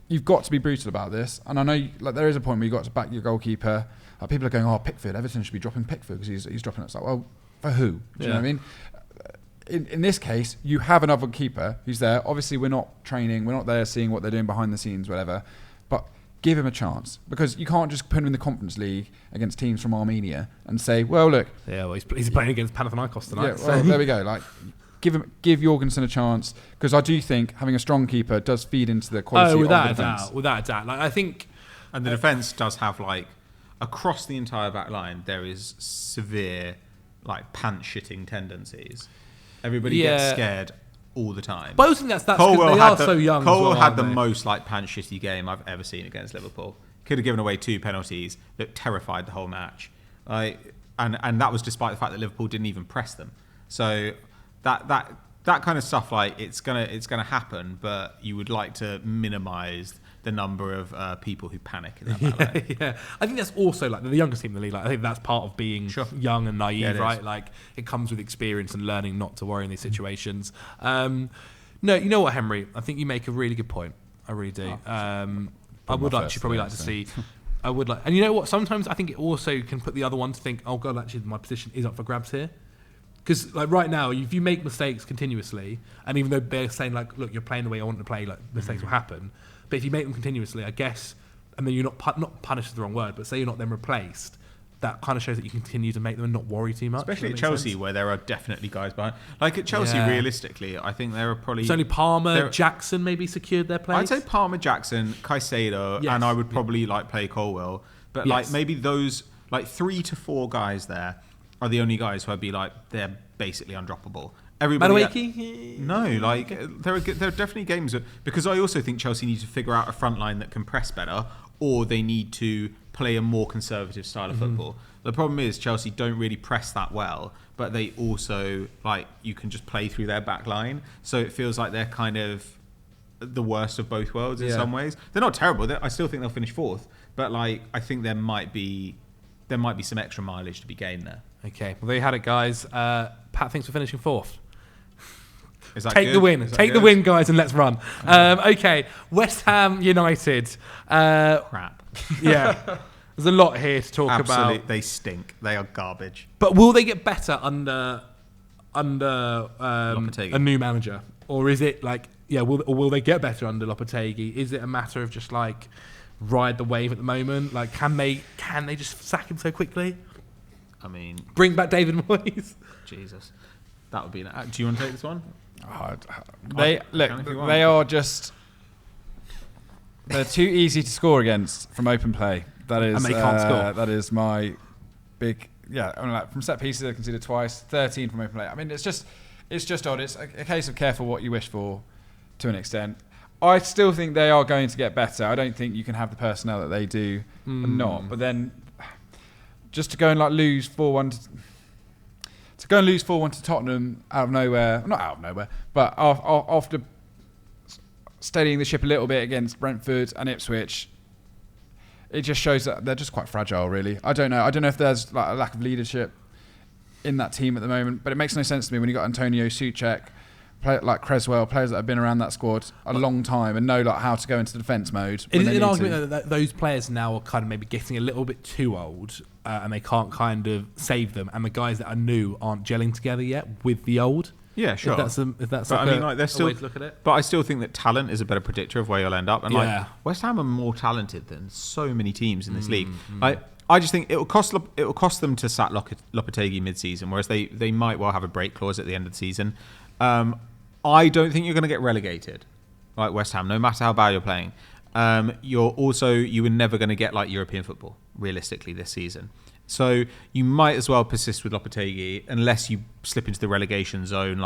You've got to be brutal about this. And I know there is a point where you've got to back your goalkeeper. People are going, Pickford, Everton should be dropping Pickford because he's dropping it. It's like, well, for who? Do you know what I mean? In this case, you have another keeper who's there. Obviously, we're not training. We're not there seeing what they're doing behind the scenes, whatever. But give him a chance because you can't just put him in the Conference League against teams from Armenia and say, well, look. Yeah, well, he's playing against Panathinaikos tonight. Yeah, well, there we go. Like, give Jorgensen a chance because I do think having a strong keeper does feed into the quality of the defence. Without a doubt. Like, I think... And the defence does have, like, across the entire back line, there is severe, like, pants-shitting tendencies. Everybody gets scared all the time. But I think that's because they are so young. Cole had the most, like, pants-shitty game I've ever seen against Liverpool. Could have given away 2 penalties that terrified the whole match. And that was despite the fact that Liverpool didn't even press them. So that kind of stuff, like, it's gonna happen, but you would like to minimise the number of people who panic in that back line. I think that's also like the youngest team in the league. Like, I think that's part of being young and naive, right? Like, it comes with experience and learning not to worry in these situations. No, you know what, Henry? I think you make a really good point. I really do. I would probably like to see. I would like, and you know what? Sometimes I think it also can put the other one to think, oh god, actually my position is up for grabs here. Because like right now, if you make mistakes continuously, and even though they're saying like, look, you're playing the way I want to play, like mistakes will happen. But if you make them continuously, I guess, and then you're not punished is the wrong word, but say you're not then replaced, that kind of shows that you continue to make them and not worry too much. Especially at Chelsea, where there are definitely guys behind. Like at Chelsea, realistically, I think there are probably... It's only Palmer, Jackson maybe secured their place. I'd say Palmer, Jackson, Caicedo, and I would probably play Colwell. But maybe those 3 to 4 guys there are the only guys who I'd be they're basically undroppable. Madueke? No, there are definitely games because I also think Chelsea need to figure out a front line that can press better, or they need to play a more conservative style of football. The problem is Chelsea don't really press that well, but they also you can just play through their back line, so it feels like they're kind of the worst of both worlds in some ways. They're not terrible. I still think they'll finish 4th, but I think there might be some extra mileage to be gained there. Okay, well there you had it, guys. Pat thinks we're finishing 4th. Is that Take good? the win. Take the win, guys, and let's run. Okay, West Ham United. Crap. Yeah. There's a lot here to talk about. They stink. They are garbage. But will they get better under a new manager? Or is it will they get better under Lopetegui? Is it a matter of just ride the wave at the moment? Can they just sack him so quickly? I mean... Bring back David Moyes? Jesus. That would be... do you want to take this one? They are just... They're too easy to score against from open play. That is, and they can't score. That is my big... Yeah, from set pieces, they conceded twice. 13 from open play. I mean, it's just odd. It's a case of careful what you wish for, to an extent. I still think they are going to get better. I don't think you can have the personnel that they do and not. But then, just to go and lose 4-1 to Tottenham out of nowhere, not out of nowhere, but after steadying the ship a little bit against Brentford and Ipswich, it just shows that they're just quite fragile, really. I don't know if there's a lack of leadership in that team at the moment, but it makes no sense to me when you got Antonio, Souček, like Creswell, players that have been around that squad a long time and know how to go into defence mode. Is it an argument that those players now are kind of maybe getting a little bit too old and they can't kind of save them, and the guys that are new aren't gelling together yet with the old? Yeah, sure. If that's they're still, a way to look at it. But I still think that talent is a better predictor of where you'll end up. And West Ham are more talented than so many teams in this league. I just think it will cost them to sack Lopetegui mid-season, whereas they might well have a break clause at the end of the season. I don't think you're going to get relegated, like West Ham, no matter how bad you're playing. You were never going to get European football realistically this season. So you might as well persist with Lopetegui unless you slip into the relegation zone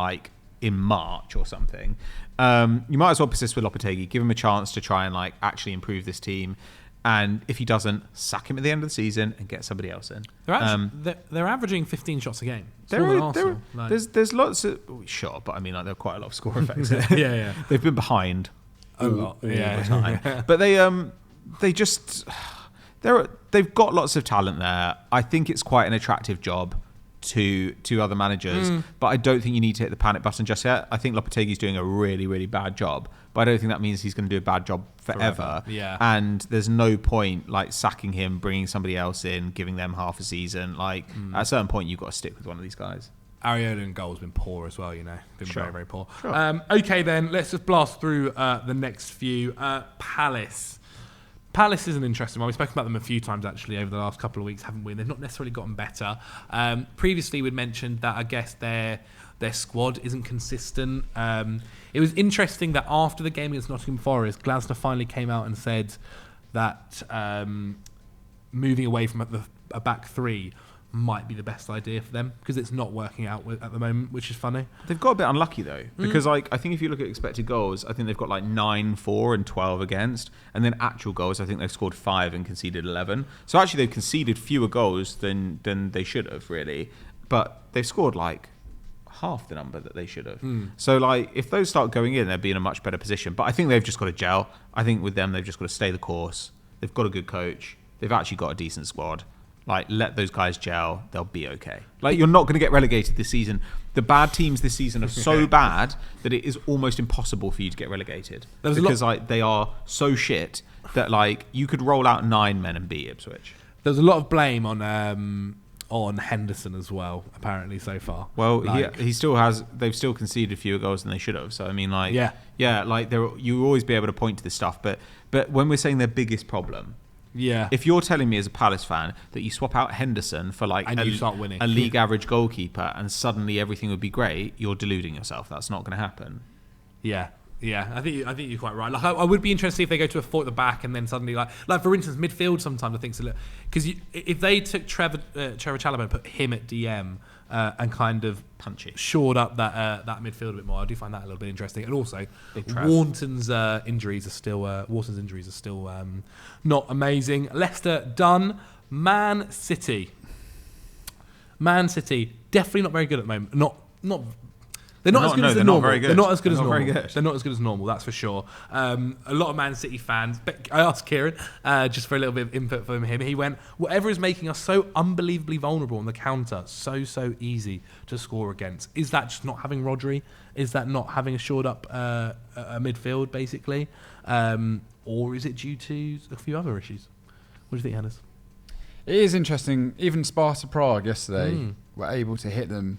in March or something. You might as well persist with Lopetegui, give him a chance to try and actually improve this team. And if he doesn't, sack him at the end of the season and get somebody else in. They're averaging 15 shots a game. There's lots of... Sure, but I mean, there are quite a lot of score effects. Yeah. They've been behind a lot. all the time. But they just... They've got lots of talent there. I think it's quite an attractive job to other managers, but I don't think you need to hit the panic button just yet. I think Lopetegui's doing a really, really bad job, but I don't think that means he's going to do a bad job forever. Yeah. And there's no point sacking him, bringing somebody else in, giving them half a season. At a certain point, you've got to stick with one of these guys. Areola in goal has been poor as well, Been very, very poor. Sure. Okay, then, let's just blast through the next few. Palace. Palace is an interesting one. We've spoken about them a few times, actually, over the last couple of weeks, haven't we? And they've not necessarily gotten better. Previously, we'd mentioned that, I guess, their squad isn't consistent. It was interesting that after the game against Nottingham Forest, Glasner finally came out and said that moving away from a back three might be the best idea for them because it's not working out at the moment, which is funny. They've got a bit unlucky though, because I think if you look at expected goals, I think they've got 9-4 and 12 against, and then actual goals, I think they've scored 5 and conceded 11. So actually they've conceded fewer goals than they should have really, but they've scored half the number that they should have. So if those start going in, they'll be in a much better position. But I think they've just got to gel. I think with them, they've just got to stay the course. They've got a good coach. They've actually got a decent squad. Let those guys gel. They'll be okay. You're not going to get relegated this season. The bad teams this season are so bad that it is almost impossible for you to get relegated because they are so shit that you could roll out 9 men and beat Ipswich. There's a lot of blame on Henderson as well, apparently so far. Well, he still has. They've still conceded fewer goals than they should have. So I mean, you always be able to point to this stuff. But when we're saying their biggest problem Yeah. If you're telling me as a Palace fan that you swap out Henderson for like and you start winning. a league average goalkeeper and suddenly everything would be great, you're deluding yourself. That's not going to happen. Yeah. Yeah, I think you're quite right. Like, I would be interested if they go to a 4 at the back and then suddenly, like for instance, midfield. Sometimes I think it's a little, because if they took Trevor Chalobah and put him at DM and kind of punchy, shored up that midfield a bit more, I do find that a little bit interesting. And also, Wharton's injuries are still not amazing. Leicester done. Man City definitely not very good at the moment. Not. They're not as good as normal. They're not as good as normal. They're not as good as normal, that's for sure. A lot of Man City fans, I asked Kieran just for a little bit of input from him. He went, whatever is making us so unbelievably vulnerable on the counter, so easy to score against. Is that just not having Rodri? Is that not having a shored up a midfield, basically? Or is it due to a few other issues? What do you think, Hannes? It is interesting. Even Sparta Prague yesterday were able to hit them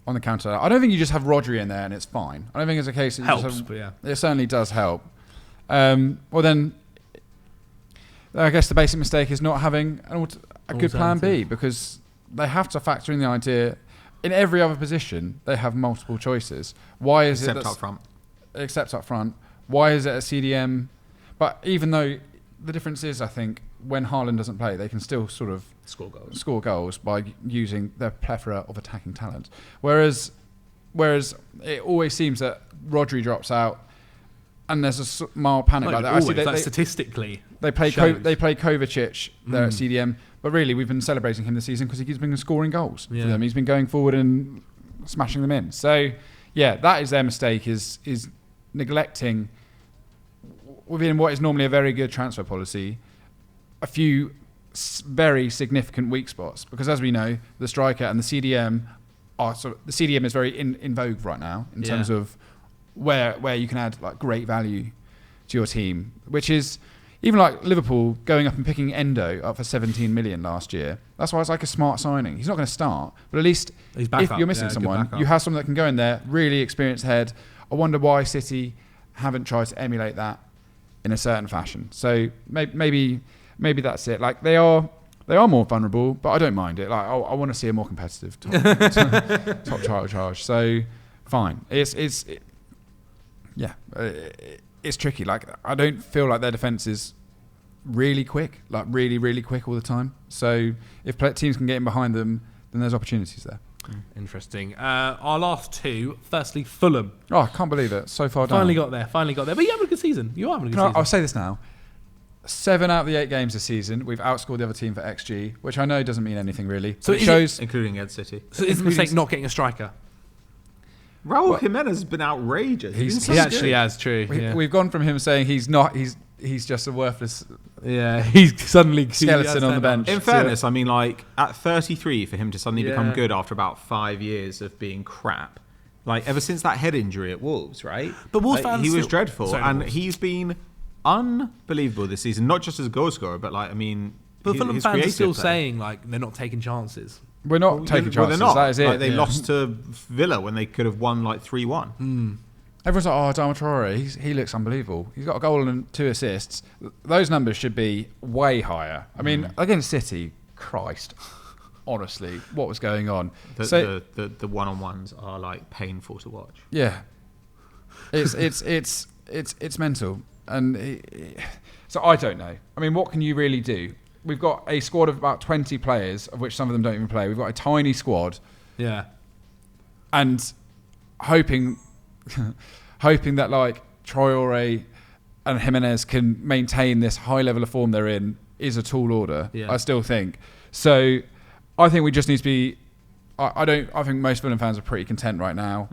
on the counter. I don't think you just have Rodri in there and it's fine. I don't think it's a case that helps, but yeah, it certainly does help. Well, then I guess the basic mistake is not having a good plan B, because they have to factor in the idea in every other position they have multiple choices. Why is it up front? Except up front. Why is it a CDM? But even though the difference is, I think, when Haaland doesn't play, they can still sort of score goals by using their plethora of attacking talent. Whereas it always seems that Rodri drops out and there's a mild panic like that. Always, I see statistically they play Kovacic there at CDM, but really we've been celebrating him this season because he's been scoring goals for them. He's been going forward and smashing them in. So yeah, that is their mistake, is neglecting within what is normally a very good transfer policy a few very significant weak spots, because as we know, the striker and the CDM the CDM is very in vogue right now in terms of where you can add like great value to your team, which is even like Liverpool going up and picking Endo up for 17 million last year. That's why it's like a smart signing. He's not going to start, but at least if you're missing someone, you have someone that can go in there, really experienced head. I wonder why City haven't tried to emulate that in a certain fashion. So maybe that's it. Like they are more vulnerable, but I don't mind it. Like I want to see a more competitive top title charge. So fine. It's tricky. Like I don't feel like their defense is really quick, like really quick all the time. So if teams can get in behind them, then there's opportunities there. Interesting. Our last two. Firstly, Fulham. Oh, I can't believe it. So far down. Finally got there. But you have a good season. You are having a good season. I'll say this now. 7 out of the 8 games this season, we've outscored the other team for XG, which I know doesn't mean anything really. So it shows, including Ed City. So it's a mistake not getting a striker. Raul Jimenez has been outrageous. He actually has. True. We've gone from him saying he's not. He's just a worthless. Yeah, he's suddenly skeleton on the bench. In fairness, I mean, like at 33, for him to suddenly become good after about 5 years of being crap, like ever since that head injury at Wolves, right? But Wolves fans, he was dreadful, and he's been unbelievable this season. Not just as a goal scorer, but like but Fulham fans are still saying like they're not taking chances. We're not taking chances. Well, they're not. That is it. Like, they lost to Villa when they could have won like 3-1. Everyone's like, Adama Traore, he looks unbelievable. He's got a goal and 2 assists. Those numbers should be way higher. I mean, against City, Christ, honestly, what was going on? The one-on-ones are like painful to watch. Yeah, it's mental, and so I don't know. I mean, what can you really do? We've got a squad of about 20 players, of which some of them don't even play. We've got a tiny squad. Yeah, and hoping that like Traore and Jimenez can maintain this high level of form they're in is a tall order. Yeah. I still think. So I think we just need to be. I think most Fulham fans are pretty content right now.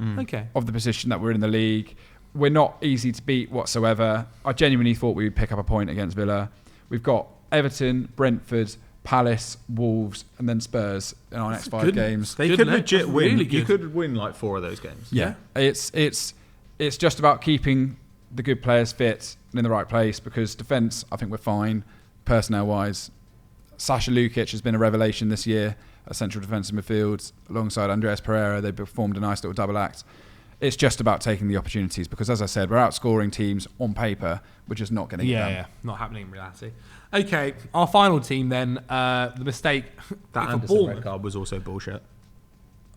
Of the position that we're in the league. We're not easy to beat whatsoever. I genuinely thought we would pick up a point against Villa. We've got Everton, Brentford, Palace, Wolves, and then Spurs in our next 5 games. They could legit win. Really you could win like 4 of those games. Yeah. It's just about keeping the good players fit and in the right place, because defence, I think we're fine, personnel-wise. Sasha Lukic has been a revelation this year at central defensive midfield alongside Andreas Pereira. They performed a nice little double act It's just about taking the opportunities because, as I said, we're outscoring teams on paper. We're just not getting it done. Yeah, not happening in reality. Okay, our final team then. The mistake that for Anderson Bournemouth. red card was also bullshit.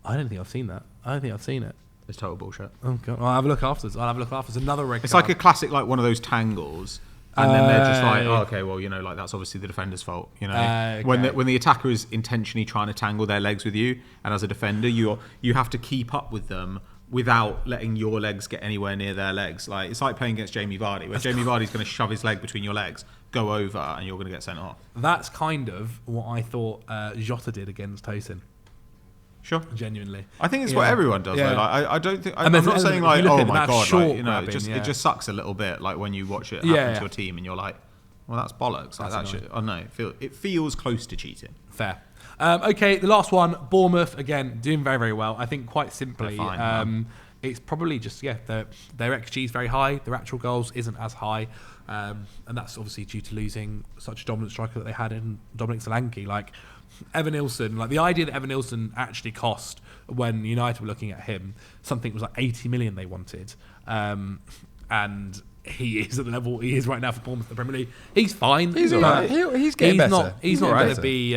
I don't think I've seen that. I don't think I've seen it. It's total bullshit. Oh god, I'll have a look afterwards. Another red card. It's like a classic, like one of those tangles. And then they're just like, oh, okay, well, like that's obviously the defender's fault. Okay. When the attacker is intentionally trying to tangle their legs with you, and as a defender, you have to keep up with them without letting your legs get anywhere near their legs. Like it's like playing against Jamie Vardy, where Jamie Vardy's going to shove his leg between your legs, go over, and you're going to get sent off. That's kind of what I thought Jota did against Tosin. Sure. Genuinely. I think it's what everyone does. Yeah. Though. Like, I don't think... I'm not saying like, oh my God. Like, it just sucks a little bit like when you watch it happen to your team and you're like, well, that's bollocks. Like, that shit. I don't know. It feels close to cheating. Fair. Okay, the last one, Bournemouth, again, doing very, very well. I think quite simply, it's probably just, their XG is very high. Their actual goals isn't as high. And that's obviously due to losing such a dominant striker that they had in Dominic Solanke. Like, Evan Nilsson, like the idea that Evan Nilsson actually cost when United were looking at him, something was like 80 million they wanted. And he is at the level he is right now for Bournemouth in the Premier League. He's fine. He's all right. He's getting better. He's not going to be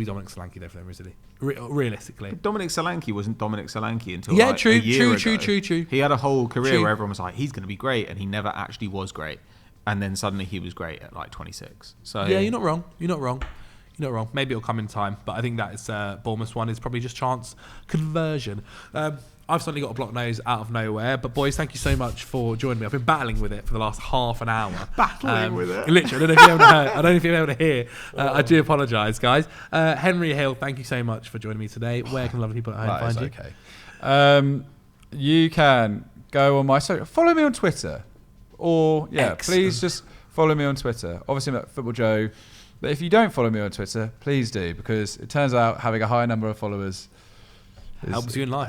Dominic Solanke there for them, is he? Realistically. But Dominic Solanke wasn't Dominic Solanke until true. a year ago. He had a whole career where everyone was like, he's going to be great, and he never actually was great. And then suddenly he was great at like 26. So yeah, you're not wrong. You're not wrong. Maybe it'll come in time, but I think that is Bournemouth's one is probably just chance conversion. I've suddenly got a blocked nose out of nowhere, but boys, thank you so much for joining me. I've been battling with it for the last half an hour. Battling with it? Literally, I don't know if you're able to hear. I do apologise, guys. Henry Hill, thank you so much for joining me today. Where can lovely people at home find you? Okay. You can go on my social. Follow me on Twitter. Or, please just follow me on Twitter. Obviously, I'm at Football Joe. But if you don't follow me on Twitter, please do, because it turns out having a high number of followers helps you in life.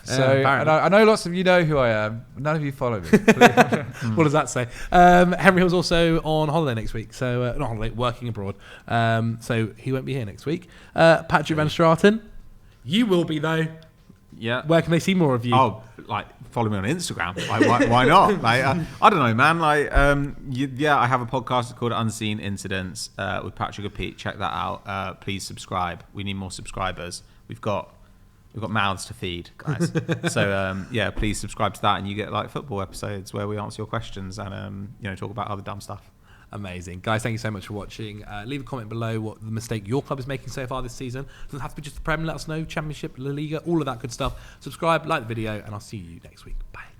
So and I know lots of you know who I am. None of you follow me. What does that say? Henry Hill's also on holiday next week. So not holiday, working abroad. So he won't be here next week. Patrick Van Straten, you will be though. Yeah. Where can they see more of you? Oh, like follow me on Instagram. Like, why not? Like, I don't know, man. Like, I have a podcast called Unseen Incidents with Patrick and Pete. Check that out. Please subscribe. We need more subscribers. We've got mouths to feed, guys. So please subscribe to that, and you get like football episodes where we answer your questions and talk about other dumb stuff. Amazing. Guys, thank you so much for watching. Leave a comment below what the mistake your club is making so far this season. Doesn't have to be just the Prem. Let us know. Championship, La Liga, all of that good stuff. Subscribe, like the video, and I'll see you next week. Bye.